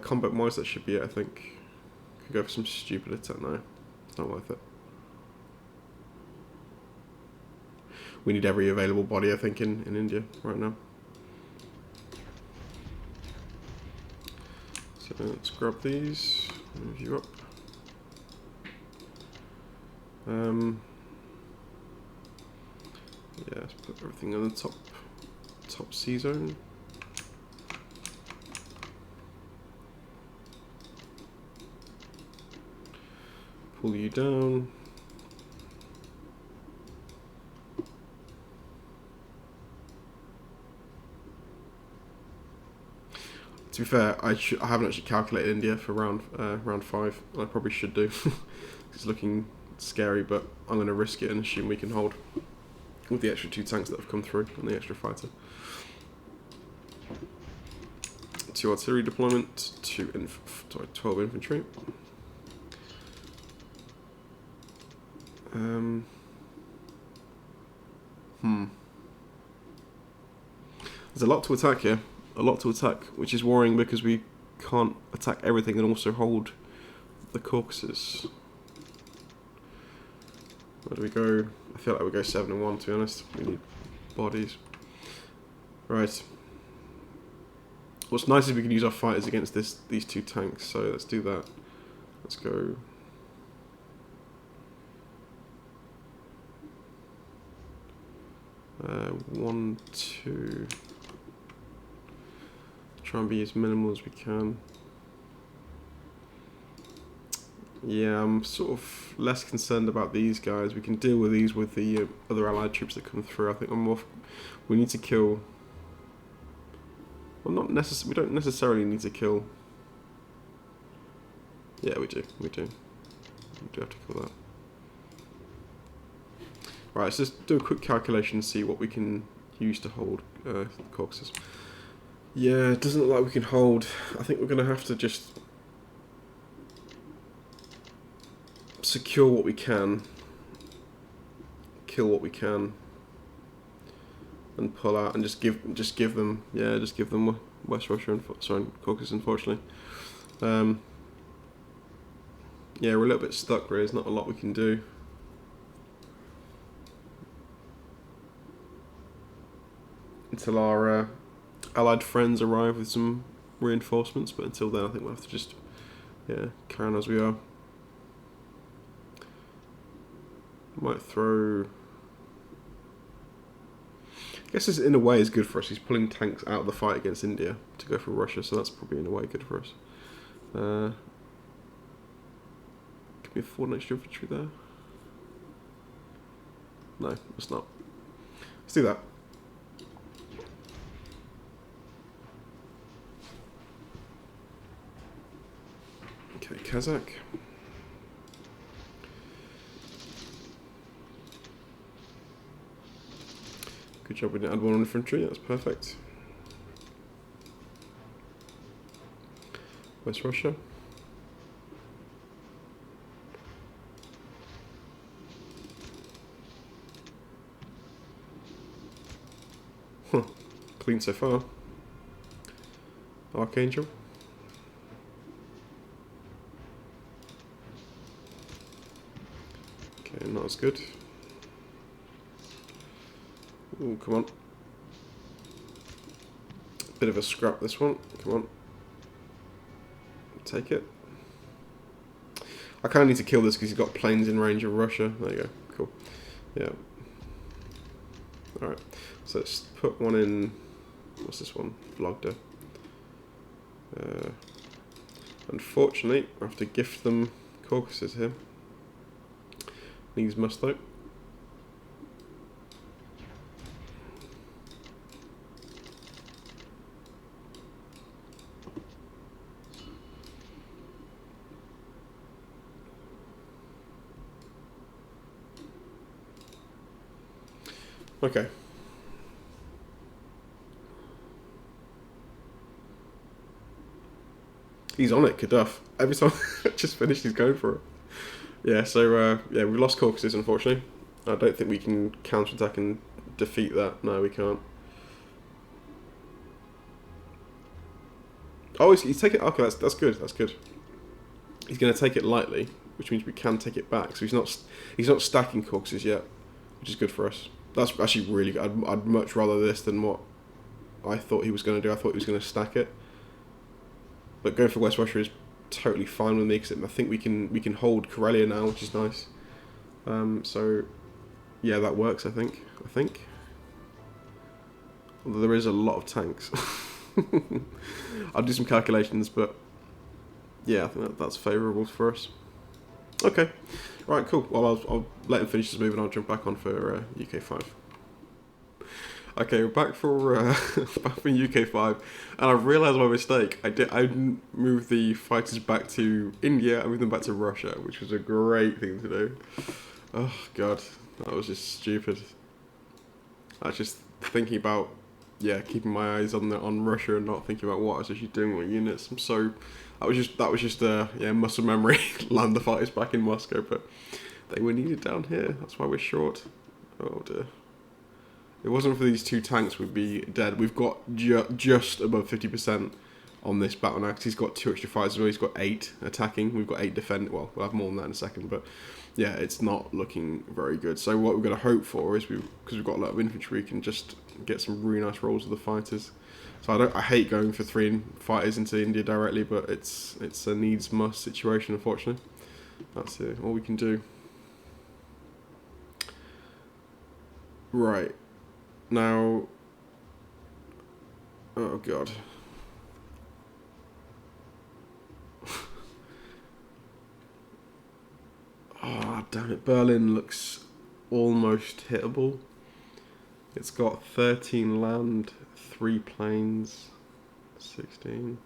Combat-wise, that should be it, I think. Could go for some stupid attack now. It's not worth it. We need every available body, I think, in India right now. So let's grab these, move you up. Let's put everything on the top C zone. Pull you down. To be fair, I haven't actually calculated India for round 5. I probably should do. It's looking scary, but I'm going to risk it and assume we can hold. with the extra 2 tanks that have come through and the extra fighter. 2 artillery deployment, 12 infantry. There's a lot to attack here, which is worrying because we can't attack everything and also hold the Caucasus. Where do we go? I feel like we go 7 and 1, to be honest. We need bodies. Right. What's nice is we can use our fighters against these 2 tanks, so let's do that. Let's go. One, 2. Try and be as minimal as we can. Yeah, I'm sort of less concerned about these guys. We can deal with these with the other allied troops that come through. I think we need to kill. Well, we don't necessarily need to kill. Yeah, we do. We do have to kill that. Right, let's just do a quick calculation and see what we can use to hold the Caucasus. Yeah, it doesn't look like we can hold. I think we're going to have to just secure what we can, kill what we can, and pull out and just give them West Russia and Caucasus, unfortunately. Yeah, we're a little bit stuck. Really, there's not a lot we can do. Until our allied friends arrive with some reinforcements, but until then I think we'll have to just carry on as we are. Might throw. I guess this in a way is good for us. He's pulling tanks out of the fight against India to go for Russia, so that's probably in a way good for us. Can we afford an extra infantry there? No, let's not. Let's do that. Okay, Kazakh. Good job, we didn't add 1 infantry, that's perfect. West Russia. Huh, clean so far. Archangel. Okay, not as good. Ooh, come on. Bit of a scrap this one. Come on. Take it. I kind of need to kill this because he's got planes in range of Russia. There you go. Cool. Yeah. Alright. So let's put one in. What's this one? Vlogda. Unfortunately, I have to gift them Caucasus here. Needs must though. Okay. He's on it, CADUFF. Every time I just finished, he's going for it. Yeah, so, yeah, we lost Caucasus, unfortunately. I don't think we can counterattack and defeat that. No, we can't. Oh, he's taking it. Okay, that's good. That's good. He's going to take it lightly, which means we can take it back. So he's not stacking Caucasus yet, which is good for us. That's actually really good. I'd much rather this than what I thought he was going to do. I thought he was going to stack it. But going for West Russia is totally fine with me because I think we can hold Karelia now, which is nice. So yeah, that works. I think. Although there is a lot of tanks. I'll do some calculations, but yeah, I think that's favourable for us. Okay, right, cool. Well, I'll let him finish his move and I'll jump back on for UK 5. Okay, we're back for UK 5, and I've realised my mistake. I didn't move the fighters back to India. I moved them back to Russia, which was a great thing to do. Oh god, that was just stupid. I was just thinking about, yeah, keeping my eyes on Russia and not thinking about what I was actually doing with units. That was just muscle memory. Land the fighters back in Moscow, but they were needed down here. That's why we're short. Oh dear. If it wasn't for these 2 tanks, we'd be dead. We've got just above 50% on this battle now, because he's got 2 extra fighters as well. He's got 8 attacking. We've got 8 defend. Well, we'll have more than that in a second, but yeah, it's not looking very good. So what we're going to hope for is, because we've got a lot of infantry, we can just get some really nice rolls with the fighters. So I hate going for 3 fighters into India directly, but it's a needs must situation, unfortunately. That's all we can do. Right. Now, oh god. Oh, damn it. Berlin looks almost hittable. It's got 13 land, 3 planes, 16.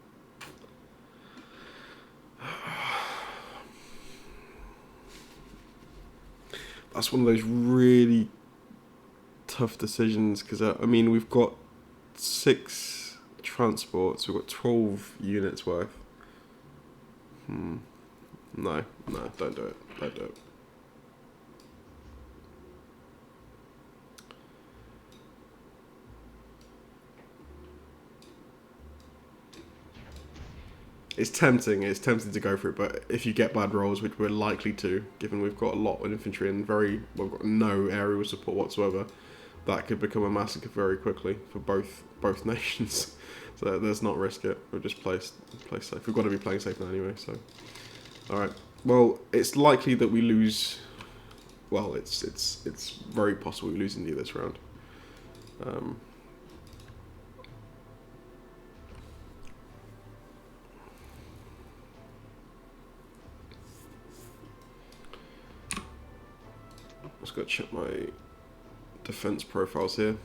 That's one of those really tough decisions, because I mean, we've got 6 transports, we've got 12 units worth. No, don't do it. Don't do it. It's tempting to go for it, but if you get bad rolls, which we're likely to, given we've got a lot of infantry and we've got no aerial support whatsoever, that could become a massacre very quickly for both nations. So let's not risk it. We'll just play safe. We've got to be playing safe now anyway. So, all right. Well, it's likely that we lose. Well, it's very possible we lose India this round. Just got to check my defense profiles here.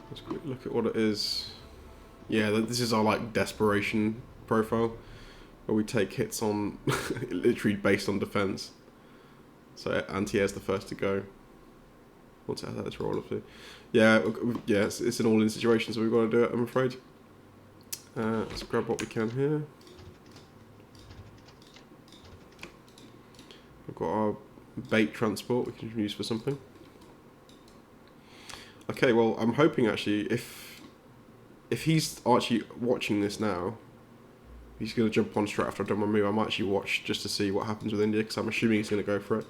Let's quickly look at what it is. Yeah, this is our like desperation profile, where we take hits on literally based on defense. So anti-air's the first to go. Once I had this roll up to. Yeah, it's an all-in situation, so we've got to do it, I'm afraid. Let's grab what we can here. We've got our bait transport we can use for something. Okay, well, I'm hoping actually, if he's actually watching this now, he's going to jump on straight after I've done my move. I might actually watch just to see what happens with India, because I'm assuming he's going to go for it.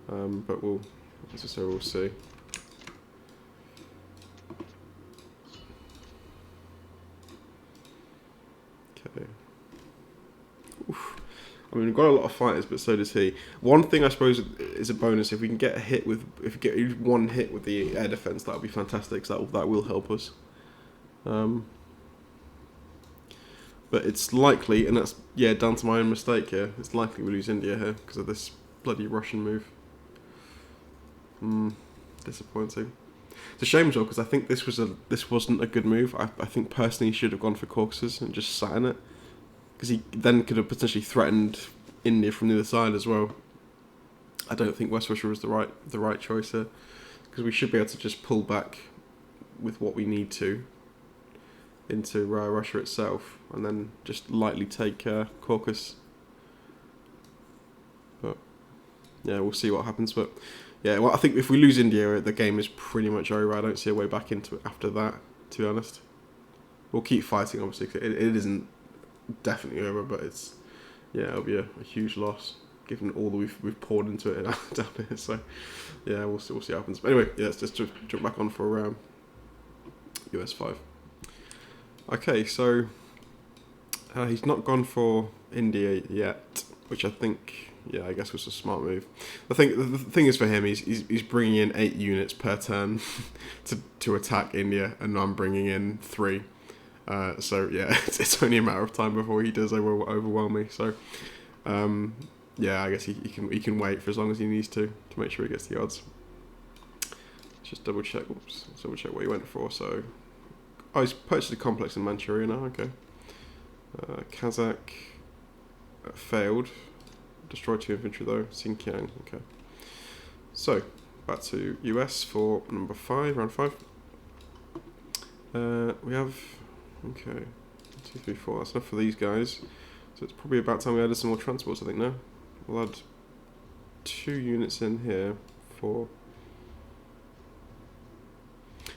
But we'll see. Okay. Oof. I mean, we've got a lot of fighters, but so does he. One thing I suppose is a bonus, if we can get a hit with, if we get 1 hit with the air defense, that would be fantastic. So that will help us. But it's likely, and that's down to my own mistake here. It's likely we lose India here because of this bloody Russian move. Disappointing. It's a shame as well, because I think this wasn't a good move. I think personally he should have gone for Caucasus and just sat in it, because he then could have potentially threatened India from the other side as well. I don't think West Russia was the right choice here, because we should be able to just pull back with what we need to into Russia itself, and then just lightly take Caucasus. But yeah, we'll see what happens. But yeah, well, I think if we lose India, the game is pretty much over. I don't see a way back into it after that, to be honest. We'll keep fighting, obviously, 'cause it isn't definitely over, but it'll be a huge loss, given all that we've poured into it down here. So yeah, we'll see what happens. But anyway, let's just jump back on for US 5. Okay, so he's not gone for India yet, which I think, I guess was a smart move. The thing is for him, he's bringing in 8 units per turn to attack India, and I'm bringing in 3. So yeah, it's only a matter of time before he does overwhelm me. So I guess he can wait for as long as he needs to make sure he gets the odds. Let's just double check what he went for. So Oh, he's purchased a complex in Manchuria now, okay. Kazakh failed. Destroyed 2 infantry though. Xinjiang, okay. So, back to US for number 5, round 5. We have, okay, 2, 3, 4, that's enough for these guys. So it's probably about time we added some more transports, I think, now. We'll add 2 units in here for...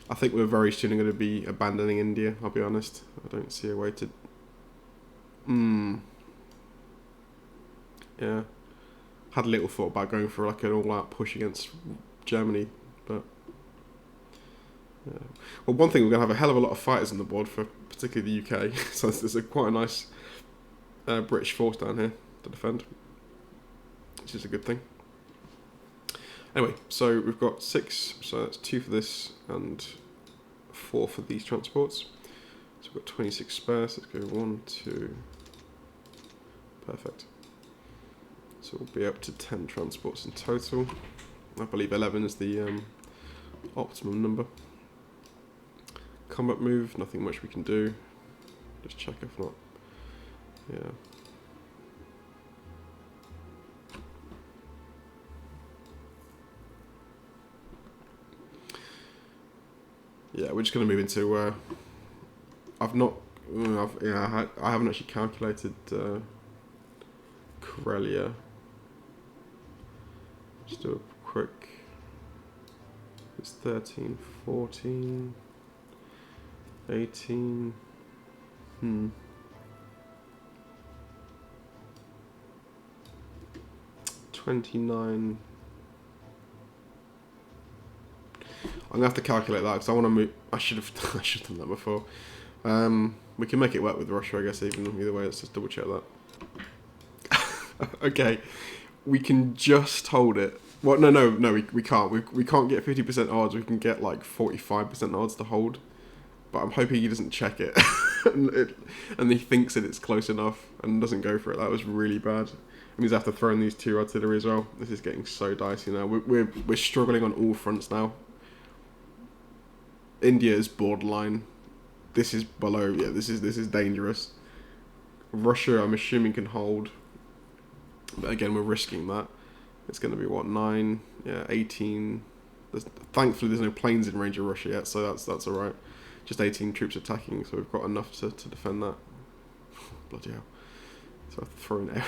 I think we're very soon going to be abandoning India, I'll be honest. I don't see a way to... Yeah. Had a little thought about going for like an all-out push against Germany, but... Yeah. Well, one thing, we're going to have a hell of a lot of fighters on the board for particularly the UK. So there's quite a nice British force down here to defend, which is a good thing. Anyway, so we've got 6, so that's 2 for this and 4 for these transports. So we've got 26 spares. Let's go 1, 2. Perfect. So we'll be up to 10 transports in total. I believe 11 is the optimum number. Combat move, nothing much we can do. Just check if not. Yeah. Yeah, we're just going to move into. I haven't actually calculated Karelia. Just do a quick. It's 13, 14, 18. 29. I'm gonna have to calculate that because I want to move. I should have done that before. We can make it work with Russia, I guess. Either way, let's just double check that. Okay, we can just hold it. Well, no, we can't. We can't get 50% odds. We can get like 45% odds to hold. But I'm hoping he doesn't check it, and he thinks that it's close enough and doesn't go for it. That was really bad. It means I have to throw in these 2 artillery as well. This is getting so dicey now. We're struggling on all fronts now. India is borderline. This is below. Yeah, this is dangerous. Russia, I'm assuming, can hold. But again, we're risking that. It's going to be what, 9? Yeah, 18. Thankfully, there's no planes in range of Russia yet, so that's all right. Just 18 troops attacking, so we've got enough to defend that. Bloody hell. So I have to throw in I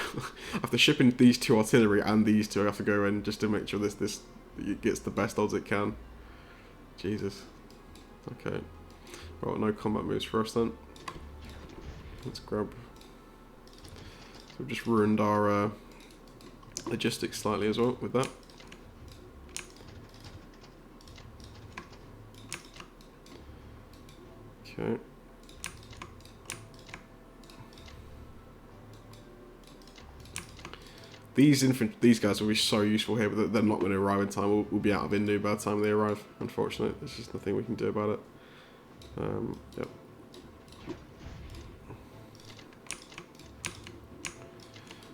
have to ship in these 2 artillery and these 2. I have to go in just to make sure this it gets the best odds it can. Jesus. Okay. Well, no combat moves for us then. Let's grab... So we've just ruined our logistics slightly as well with that. Okay. These guys will be so useful here, but they're not going to arrive in time. We'll be out of Indu by the time they arrive, unfortunately. There's just nothing we can do about it. Yep.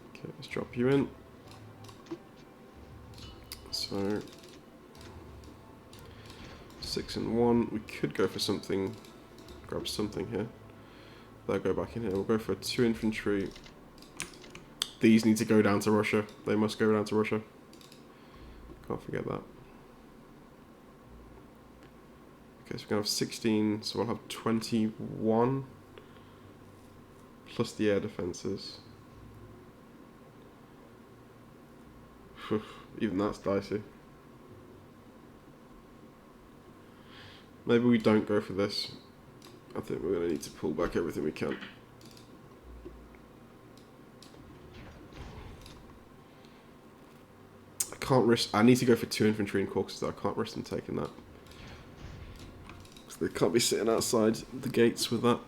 Okay, let's drop you in. So 6 and 1. We could go for something. Grab something here. They'll go back in here. We'll go for 2 infantry. These need to go down to Russia. They must go down to Russia. Can't forget that. Okay, so we're going to have 16, so we'll have 21 plus the air defences. Even that's dicey. Maybe we don't go for this. I think we're going to need to pull back everything we can. Can't risk. I need to go for 2 infantry and corpses though. I can't risk them taking that. So they can't be sitting outside the gates with that.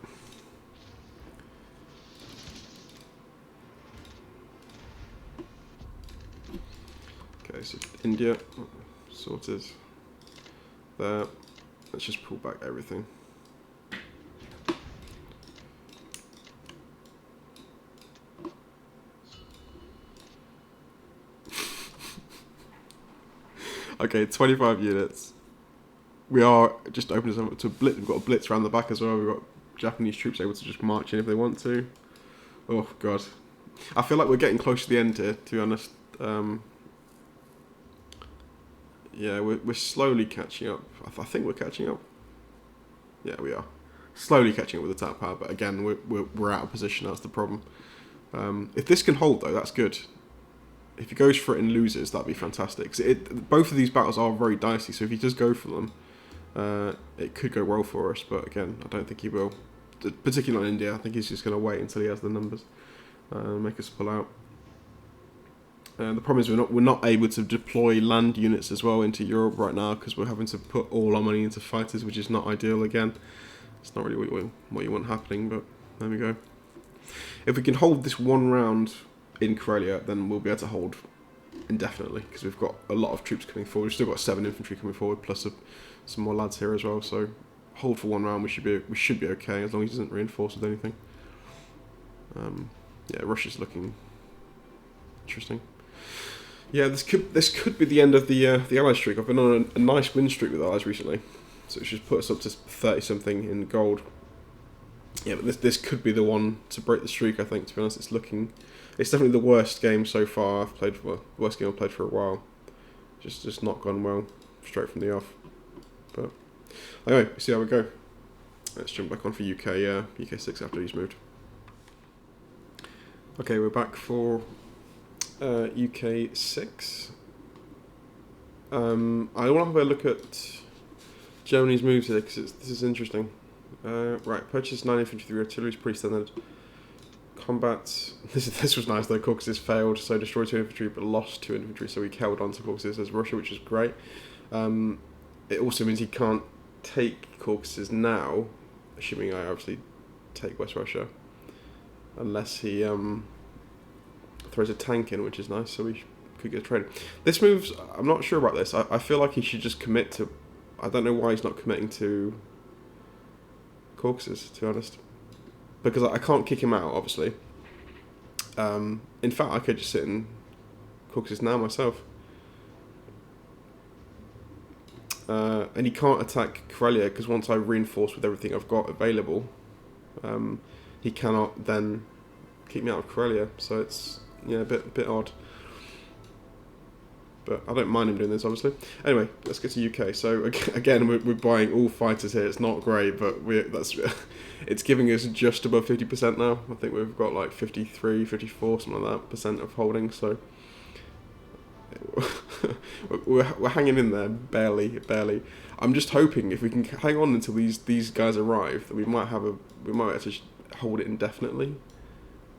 Okay, so India sorted. There. Let's just pull back everything. Okay, 25 units. we are just opening us up to a blitz. We've got a blitz around the back as well. We've got Japanese troops able to just march in if they want to. Oh god, I feel like we're getting close to the end here, to be honest. Yeah, we're slowly catching up. I think we're catching up. Yeah, we are slowly catching up with the attack power, but again, we're out of position. That's the problem. If this can hold though, that's good. If he goes for it and loses, that'd be fantastic. Both of these battles are very dicey, so if he does go for them, it could go well for us. But again, I don't think he will. Particularly on India, I think he's just going to wait until he has the numbers and make us pull out. The problem is we're not able to deploy land units as well into Europe right now because we're having to put all our money into fighters, which is not ideal. Again, it's not really what you want happening, but there we go. If we can hold this one round in Karelia, then we'll be able to hold indefinitely because we've got a lot of troops coming forward. We've still got 7 infantry coming forward, plus some more lads here as well. So hold for one round. We should be okay as long as he doesn't reinforce with anything. Yeah, Russia's looking interesting. Yeah, this could be the end of the Allies streak. I've been on a nice win streak with Allies recently, so it should put us up to 30 something in gold. Yeah, but this could be the one to break the streak. I think, to be honest, it's definitely the worst game so far I've played for. Worst game I've played for a while. Just not gone well straight from the off. But anyway, see how we go. Let's jump back on for UK. UK 6 after he's moved. Okay, we're back for UK 6. I want to have a look at Germany's moves here because this is interesting. Right, purchase 9 infantry, 3 artillery is pretty standard. Combat. This was nice though. Caucasus failed, so destroyed 2 infantry but lost 2 infantry, so he held on to Caucasus as Russia, which is great. It also means he can't take Caucasus now, assuming I obviously take West Russia, unless he throws a tank in, which is nice, so we could get a trade. This move's, I'm not sure about this. I feel like he should just commit to, I don't know why he's not committing to Caucasus, to be honest. Because I can't kick him out, obviously. In fact, I could just sit in Caucasus now myself. And he can't attack Karelia, because once I reinforce with everything I've got available, he cannot then kick me out of Karelia. So it's, yeah, a bit odd. But I don't mind him doing this, obviously. Anyway, let's get to UK. So again, we're buying all fighters here. It's not great, but it's giving us just above 50% now. I think we've got like 53, 54, something like that percent of holding. So we're hanging in there, barely. I'm just hoping if we can hang on until these guys arrive, that we might actually hold it indefinitely.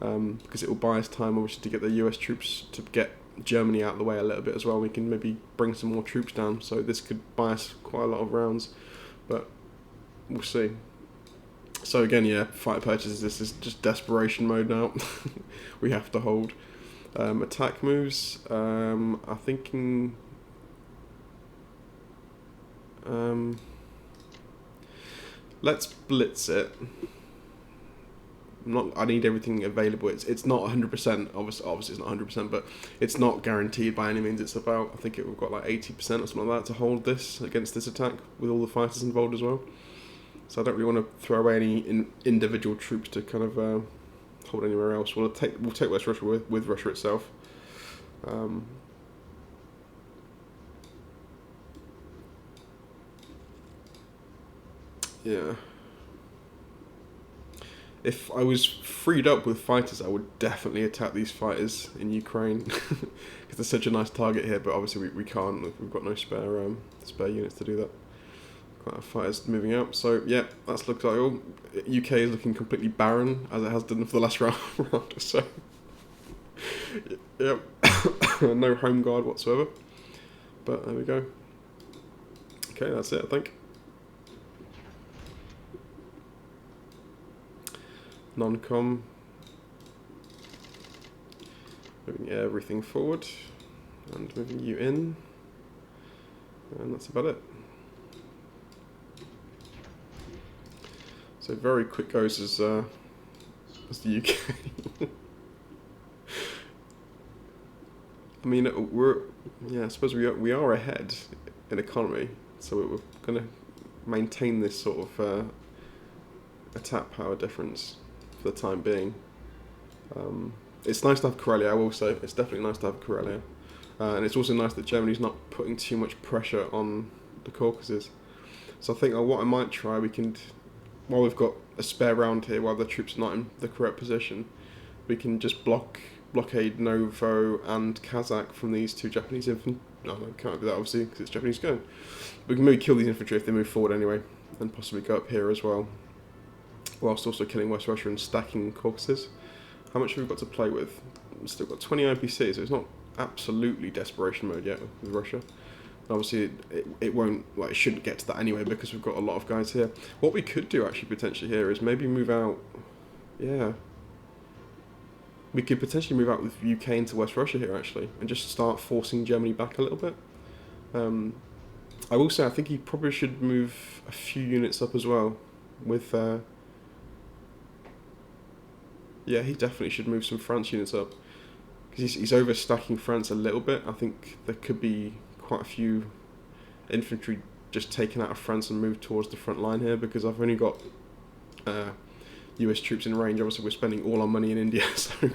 Because it will buy us time, obviously, to get the US troops to get Germany out of the way a little bit as well. We can maybe bring some more troops down, so this could buy us quite a lot of rounds, but we'll see. So again, yeah, fighter purchases. This is just desperation mode now. We have to hold. Attack moves. I'm thinking. Let's blitz it. I need everything available. It's not 100%. Obviously it's not 100%, but it's not guaranteed by any means. It's about, I think we've got like 80% or something like that to hold this against this attack with all the fighters involved as well. So I don't really want to throw away any individual troops to kind of hold anywhere else. We'll take West Russia with Russia itself. Yeah. If I was freed up with fighters, I would definitely attack these fighters in Ukraine because they're such a nice target here. But obviously we can't. We've got no spare units to do that. Got our fighters moving out. So yeah, that's looks like all. UK is looking completely barren as it has done for the last round or so. Yep, no home guard whatsoever. But there we go. Okay, that's it, I think. Non-com, moving everything forward and moving you in, and that's about it. So very quick goes as the UK. I mean, I suppose we are ahead in economy, so we're gonna maintain this sort of attack power difference for the time being. It's nice to have Karelia, I will say. It's definitely nice to have Karelia. And it's also nice that Germany's not putting too much pressure on the Caucasus. So I think what I might try, while we've got a spare round here, while the troops are not in the correct position, we can just blockade Novo and Kazakh from these two Japanese infantry. No, can't do that obviously because it's Japanese gun. We can maybe kill these infantry if they move forward anyway, and possibly go up here as well, whilst also killing West Russia and stacking Caucasus. How much have we got to play with? We've still got 20 IPC, so it's not absolutely desperation mode yet with Russia. And obviously, it won't, like, it shouldn't get to that anyway because we've got a lot of guys here. What we could do actually potentially here is maybe move out. Yeah. We could potentially move out with UK into West Russia here actually, and just start forcing Germany back a little bit. I will say I think he probably should move a few units up as well. With yeah, he definitely should move some France units up because he's overstacking France a little bit. I think there could be quite a few infantry just taken out of France and moved towards the front line here because I've only got US troops in range. Obviously we're spending all our money in India, so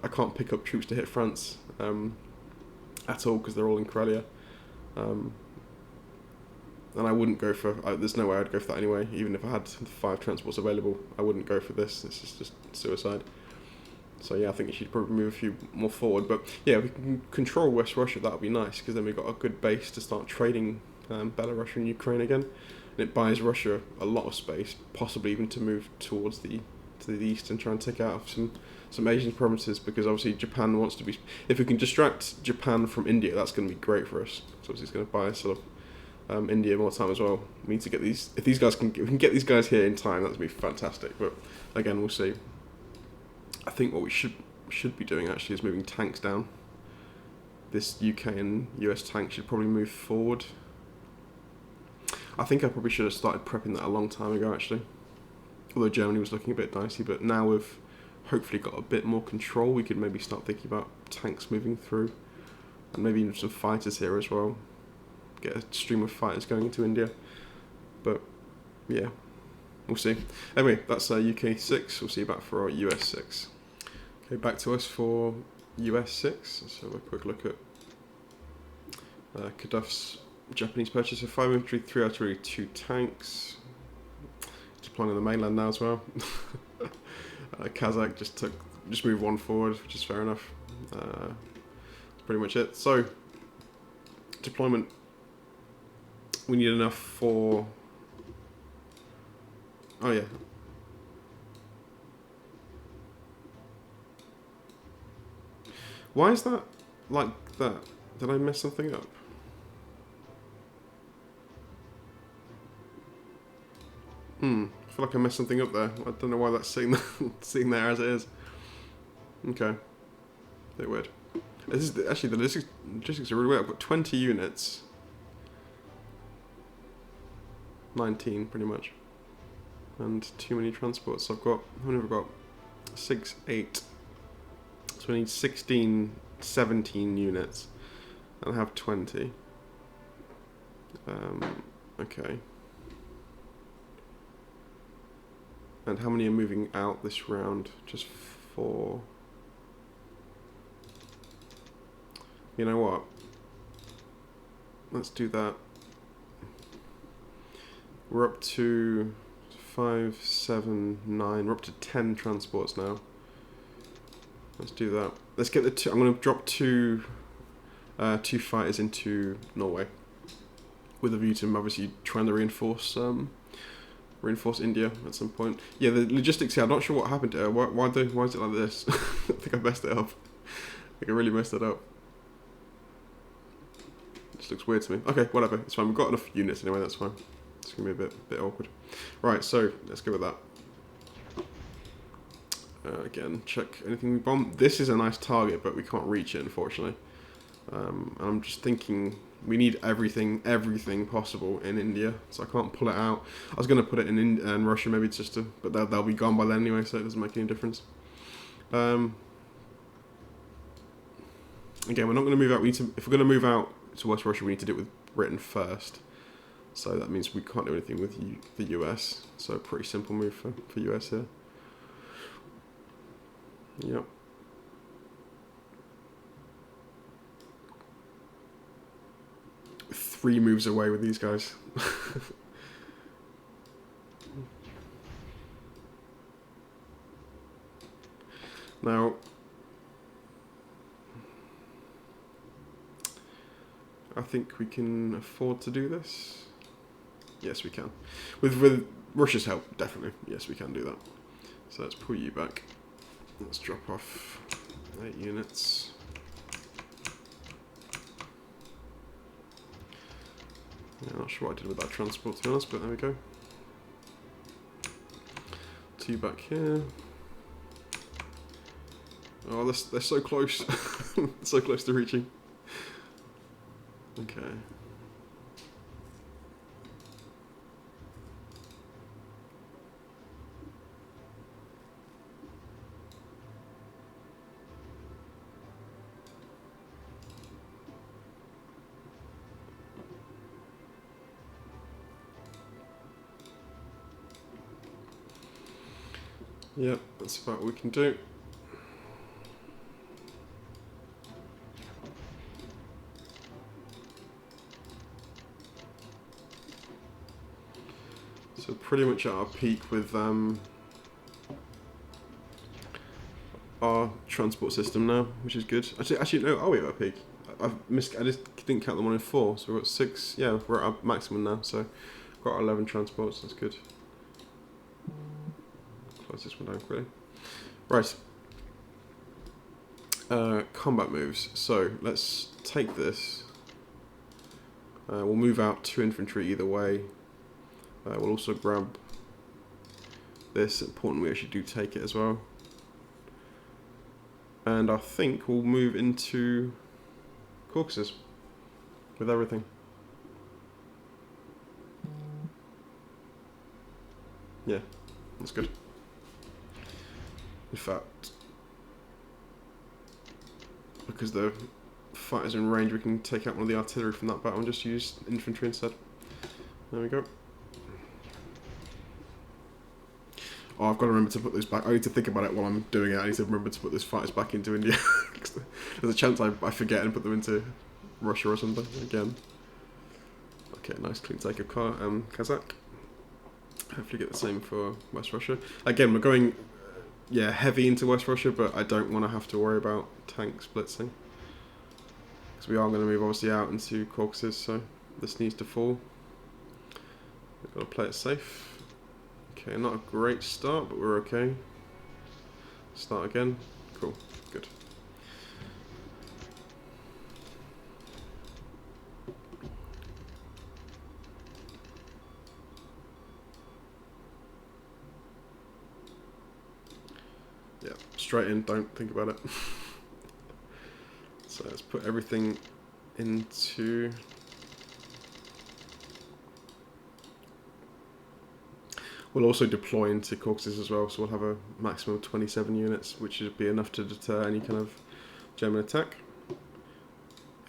I can't pick up troops to hit France at all because they're all in Karelia. And I wouldn't go for, there's no way I'd go for that anyway, even if I had 5 transports available, I wouldn't go for this. This is just suicide. So yeah, I think you should probably move a few more forward. But yeah, if we can control West Russia, that would be nice, because then we've got a good base to start trading Belarus and Ukraine again. And it buys Russia a lot of space, possibly even to move towards to the east and try and take out some Asian provinces, because obviously Japan wants to be... If we can distract Japan from India, that's going to be great for us. So obviously it's going to buy us sort of India more time as well. We need to get these... If we can get these guys here in time, that's going to be fantastic. But again, we'll see. I think what we should be doing actually is moving tanks down. This UK and US tank should probably move forward. I think I probably should have started prepping that a long time ago actually. Although Germany was looking a bit dicey, but now we've hopefully got a bit more control, we could maybe start thinking about tanks moving through. And maybe even some fighters here as well. Get a stream of fighters going into India. But yeah, we'll see. Anyway, that's UK 6. We'll see you back for our US 6. Okay, back to us for US 6. Let's have a quick look at CADUFF's Japanese purchase of 5 infantry, 3 artillery, 2 tanks. Deploying on the mainland now as well. Kazakh just moved 1 forward, which is fair enough. That's pretty much it. So, deployment. We need enough for... Oh yeah. Why is that like that? Did I mess something up? I feel like I messed something up there. I don't know why that's sitting there as it is. Okay. Bit weird. This is actually, the logistics are really weird. I've got 20 units. 19 pretty much. And too many transports. So how many have I got? 6, 8. So I need 16, 17 units. And I have 20. Okay. And how many are moving out this round? Just 4. You know what? Let's do that. We're up to 5, 7, 9. We're up to 10 transports now. Let's do that. Let's get the 2. I'm going to drop 2 fighters into Norway, with a view to obviously trying to reinforce India at some point. Yeah, the logistics here, I'm not sure what happened to her. Why is it like this? I think I messed it up. I think I really messed it up. It just looks weird to me. Okay, whatever. It's fine. We've got enough units anyway, that's fine. It's going to be a bit awkward. Right, so let's go with that. Again, check anything we bomb. This is a nice target, but we can't reach it, unfortunately. And I'm just thinking we need everything possible in India, so I can't pull it out. I was going to put it in Russia, maybe just to, but they'll be gone by then anyway, so it doesn't make any difference. Again, we're not going to move out. If we're going to move out to West Russia, we need to do it with Britain first. So that means we can't do anything with the US. So a pretty simple move for US here. Yep. Three moves away with these guys. Now, I think we can afford to do this. Yes, we can. With Russia's help, definitely. Yes, we can do that. So let's pull you back. Let's drop off 8 units. Yeah, not sure what I did with that transport, to be honest, but there we go. 2 back here. Oh, they're so close. So close to reaching. Okay. Yep, that's about what we can do. So pretty much at our peak with our transport system now, which is good. Actually, no. Are we at our peak? I just didn't count the one in 4. So we're at 6. Yeah, we're at our maximum now. So we've got 11 transports. That's good. Close this one down quickly. Right. Combat moves. So let's take this. We'll move out 2 infantry either way. We'll also grab this. Important we actually do take it as well. And I think we'll move into Caucasus with everything. Yeah, that's good. In fact, because the fighter's in range, we can take out one of the artillery from that battle and just use infantry instead. There we go. Oh, I've got to remember to put those back. I need to think about it while I'm doing it. I need to remember to put those fighters back into India. There's a chance I forget and put them into Russia or something again. Okay, nice clean take of Kazakh. Hopefully get the same for West Russia. Again, we're going heavy into West Russia, but I don't want to have to worry about tanks blitzing. Because we are going to move obviously out into Caucasus, so this needs to fall. We've got to play it safe. Okay, not a great start, but we're okay. Start again. Cool. Good. Yeah, straight in, don't think about it. So let's put everything into... We'll also deploy into Caucasus as well, so we'll have a maximum of 27 units, which would be enough to deter any kind of German attack.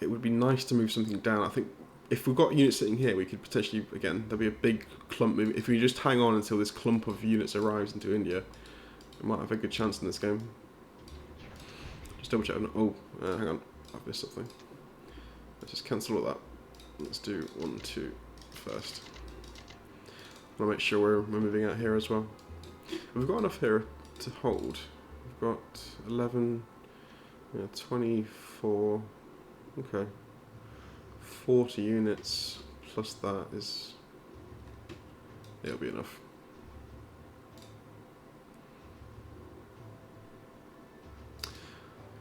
It would be nice to move something down. I think if we've got units sitting here, we could potentially, again, there'll be a big clump move. If we just hang on until this clump of units arrives into India, we might have a good chance in this game. Just double check. Oh, hang on. I've missed something. Let's just cancel all that. Let's do 1, 2 first. I want to make sure we're moving out here as well. We've got enough here to hold. We've got 11, 24, okay. 40 units plus that is, it'll be enough.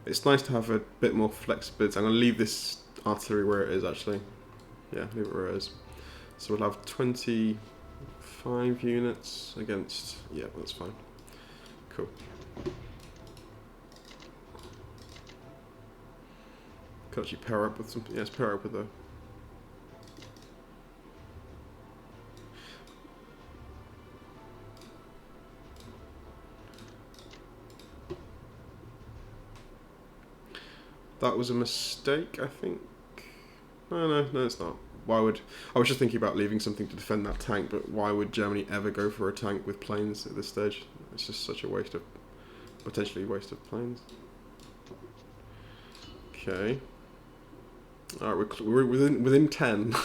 It's nice to have a bit more flexibility. I'm going to leave this artillery where it is actually. Yeah, leave it where it is. So we'll have 25 units against, yeah, that's fine. Cool. Could actually pair up with something, yes, pair up with a... That was a mistake, I think. No, it's not. why would I was just thinking about leaving something to defend that tank, but why would Germany ever go for a tank with planes at this stage? It's just such a potentially waste of planes. Okay. All right, we're within 10.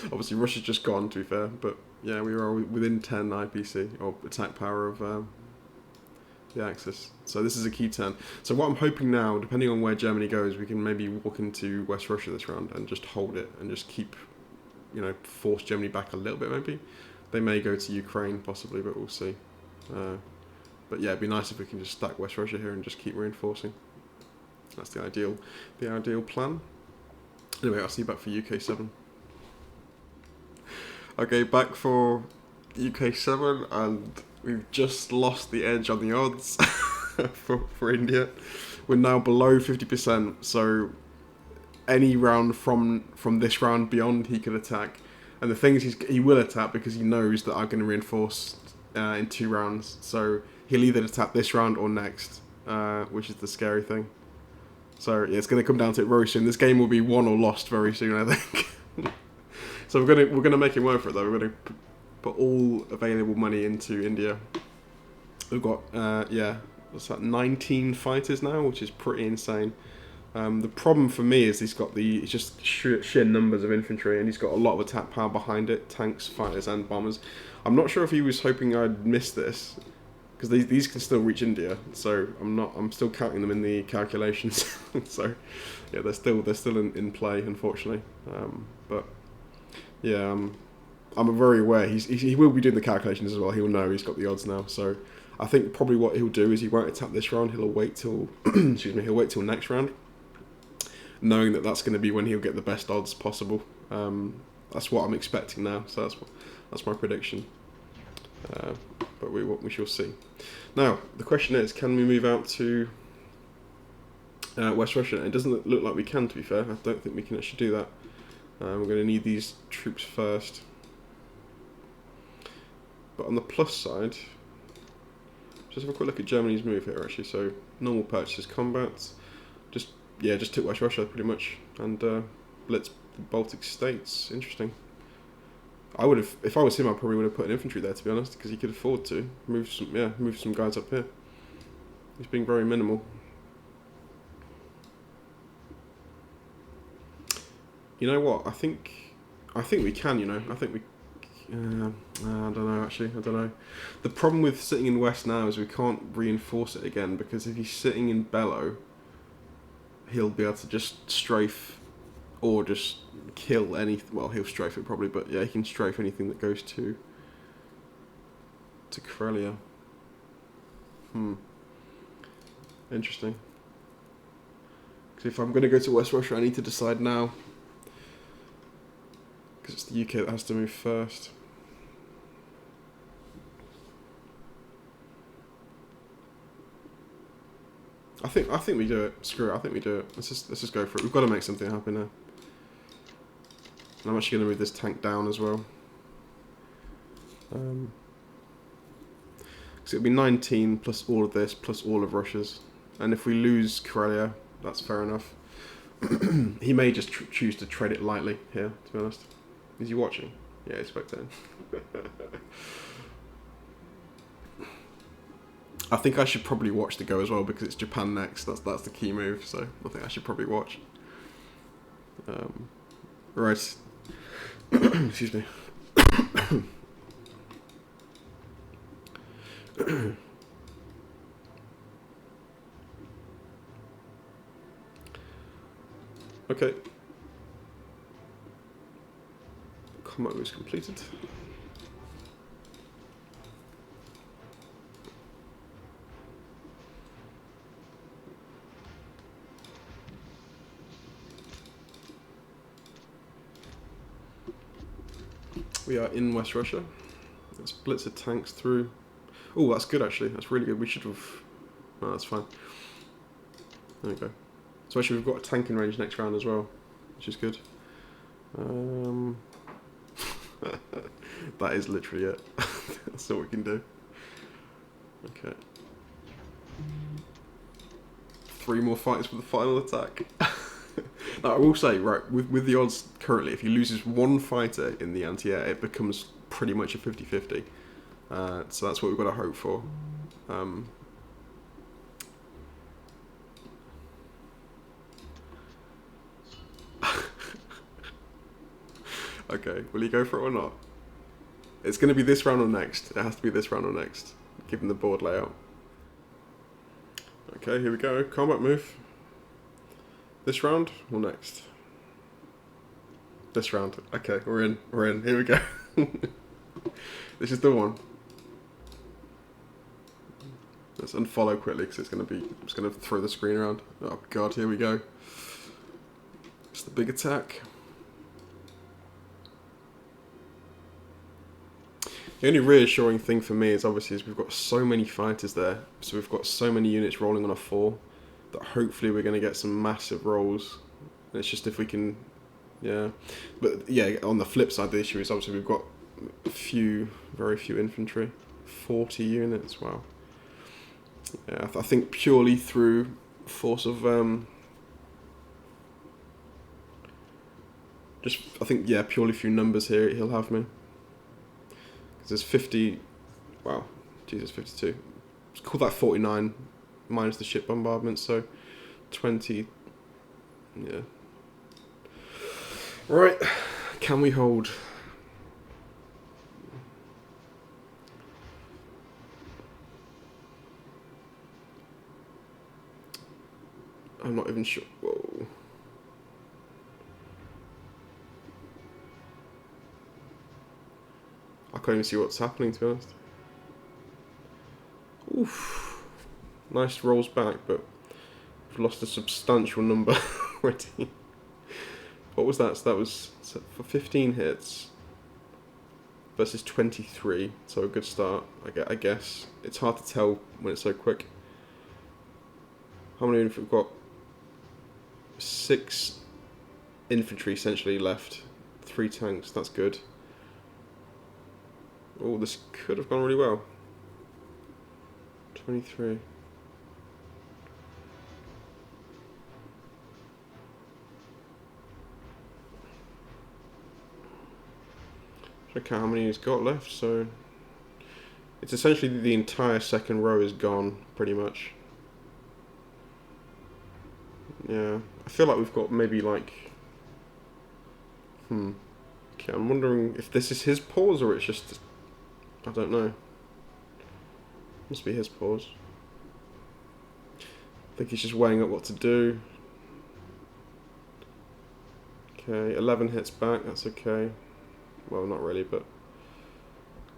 Obviously, Russia's just gone, to be fair, but yeah, we are within 10 IPC or attack power of the Axis. So this is a key turn. So what I'm hoping now, depending on where Germany goes, we can maybe walk into West Russia this round and just hold it and just keep, force Germany back a little bit. Maybe they may go to Ukraine possibly, but we'll see. But yeah, it'd be nice if we can just stack West Russia here and just keep reinforcing. That's the ideal plan. Anyway, I'll see you back for UK7. Okay, back for UK7, and we've just lost the edge on the odds for India. We're now below 50%, so any round from this round beyond, he could attack. And the thing is, he will attack because he knows that I'm going to reinforce in 2 rounds. So he'll either attack this round or next, which is the scary thing. So yeah, it's going to come down to it very soon. This game will be won or lost very soon, I think. So we're gonna make him work for it though. We're gonna put all available money into India. We've got what's that? 19 fighters now, which is pretty insane. The problem for me is it's just sheer numbers of infantry, and he's got a lot of attack power behind it, tanks, fighters, and bombers. I'm not sure if he was hoping I'd miss this, because these can still reach India. So I'm still counting them in the calculations. So yeah, they're still in play, unfortunately. But yeah, I'm very aware he will be doing the calculations as well. He'll know he's got the odds now. So I think probably what he'll do is he won't attack this round. He'll wait till he'll wait till next round, knowing that that's going to be when he'll get the best odds possible. That's what I'm expecting now. So that's my prediction. But we shall see. Now the question is, can we move out to West Russia? It doesn't look like we can, to be fair. I don't think we can actually do that. We're going to need these troops first. But on the plus side, just have a quick look at Germany's move here actually. So normal purchases, combat, just took West Russia pretty much, and blitz the Baltic states. Interesting. I would have, if I was him, I probably would have put an infantry there, to be honest, because he could afford to move some guys up here. He's being very minimal. You know what? I think we can. I think we. I don't know. Actually, I don't know. The problem with sitting in West now is we can't reinforce it again, because if he's sitting in Bellow, he'll be able to just strafe or just kill anything. Well, he'll strafe it probably, but yeah, he can strafe anything that goes to Karelia. Interesting. Because if I'm going to go to West Russia, I need to decide now. Because it's the UK that has to move first. I think we do it. Screw it. I think we do it. Let's just go for it. We've got to make something happen now. And I'm actually going to move this tank down as well. So it'll be 19 plus all of this plus all of Russia's. And if we lose Karelia, that's fair enough. He may just choose to tread it lightly here, to be honest. Is he watching? Yeah, he's spectating. I think I should probably watch the go as well, because it's Japan next. That's the key move, so I think I should probably watch. Right. Excuse me. Okay. Combat was completed. We are in West Russia. Let's blitz the tanks through. Oh, that's good actually. That's really good. We should have. No, that's fine. There we go. So actually, we've got a tank in range next round as well, which is good. That is literally it. That's all we can do. Okay. 3 more fights for the final attack. I will say, right, with the odds currently, if he loses one fighter in the anti-air, it becomes pretty much a 50-50. So that's what we've got to hope for. Okay, will you go for it or not? It's going to be this round or next. It has to be this round or next, given the board layout. Okay, here we go. Combat move. This round or next? This round. Okay, we're in. We're in. Here we go. This is the one. Let's unfollow quickly because it's going to throw the screen around. Oh god, here we go. It's the big attack. The only reassuring thing for me is obviously we've got so many fighters there, so we've got so many units rolling on a 4 that hopefully we're going to get some massive rolls. And it's just if we can, yeah. But yeah, on the flip side, the issue is obviously we've got very few infantry, 40 units. Wow. Yeah, I think purely through force of purely through numbers here, he'll have me. There's 50, wow, Jesus, 52. Let's call that 49 minus the ship bombardment, so 20, yeah. Right, can we hold? I'm not even sure, whoa. I can't even see what's happening, to be honest. Oof. Nice rolls back, but we've lost a substantial number already. What was that? So that was for 15 hits versus 23, so a good start, I guess. It's hard to tell when it's so quick. How many have we got? 6 infantry essentially left. 3 tanks, that's good. Oh, this could have gone really well. 23. Check out how many he's got left, so it's essentially the entire second row is gone, pretty much. Yeah, I feel like we've got maybe like... Okay, I'm wondering if this is his pause or it's just... I don't know. Must be his pause. I think he's just weighing up what to do. Okay, 11 hits back, that's okay. Well, not really, but...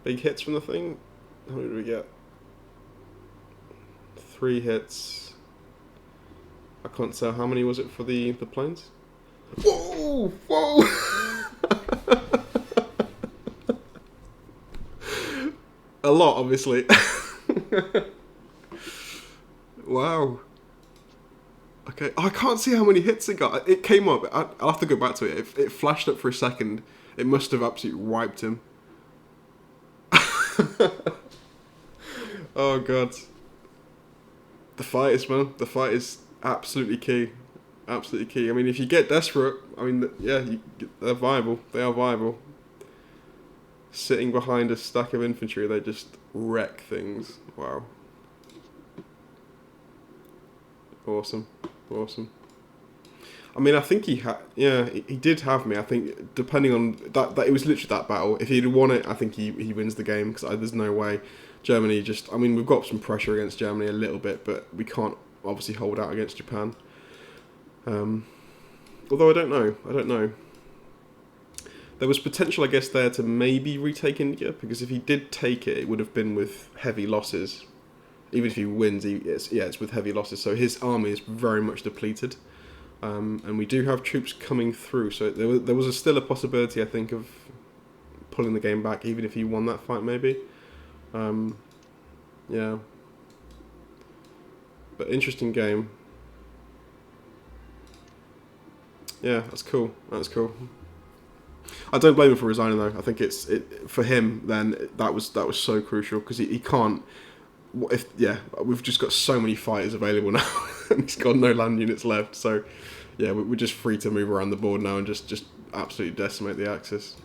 Big hits from the thing? How many did we get? 3 hits. I can't tell, how many was it for the planes? Whoa! Whoa! A lot, obviously. Wow. Okay, I can't see how many hits it got. It came up. I'll have to go back to it. It flashed up for a second. It must have absolutely wiped him. Oh god. The fighters, man. The fight is absolutely key. Absolutely key. I mean, if you get desperate, I mean, yeah, they're viable. They are viable. Sitting behind a stack of infantry, they just wreck things. Wow. Awesome. Awesome. I mean, I think he did have me. I think, depending on that it was literally that battle. If he'd won it, I think he wins the game, because there's no way. Germany just, I mean, we've got some pressure against Germany a little bit, but we can't obviously hold out against Japan. Although I don't know. There was potential, I guess, there to maybe retake India, because if he did take it, it would have been with heavy losses. Even if he wins, it's with heavy losses. So his army is very much depleted. And we do have troops coming through, so there was still a possibility, I think, of pulling the game back, even if he won that fight, maybe. Yeah. But interesting game. Yeah, that's cool. That's cool. I don't blame him for resigning, though. I think for him. Then that was so crucial, because he can't. We've just got so many fighters available now, and he's got no land units left. So, yeah, we're just free to move around the board now and just absolutely decimate the Axis.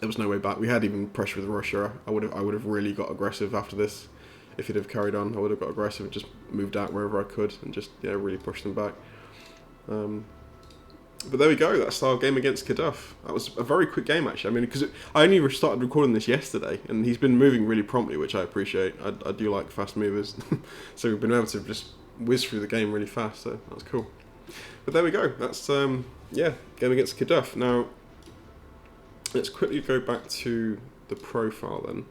There was no way back. We had even pressure with Russia. I would have really got aggressive after this. If he'd have carried on, I would have got aggressive and just moved out wherever I could and just really pushed them back. But there we go. That's our game against CADUFF. That was a very quick game, actually. I mean, because I only started recording this yesterday, and he's been moving really promptly, which I appreciate. I do like fast movers, so we've been able to just whiz through the game really fast. So that was cool. But there we go. That's game against CADUFF. Now, let's quickly go back to the profile then.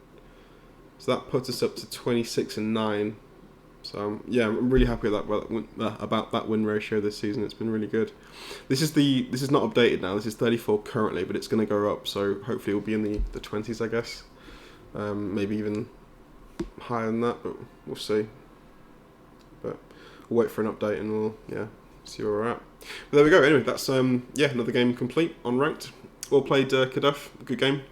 So that puts us up to 26-9. So yeah, I'm really happy about that win ratio this season. It's been really good. This is not updated now. This is 34 currently, but it's going to go up. So hopefully it'll be in the 20s, I guess. Maybe even higher than that, but we'll see. But we'll wait for an update and we'll see where we're at. But there we go. Anyway, that's another game complete on ranked. Well played, CADUFF. Good game.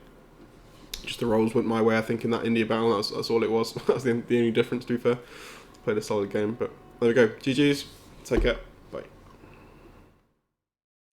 Just the rolls went my way, I think, in that India battle. That's all it was. That's the only difference, to be fair. Played a solid game, but there we go. GG's. Take care.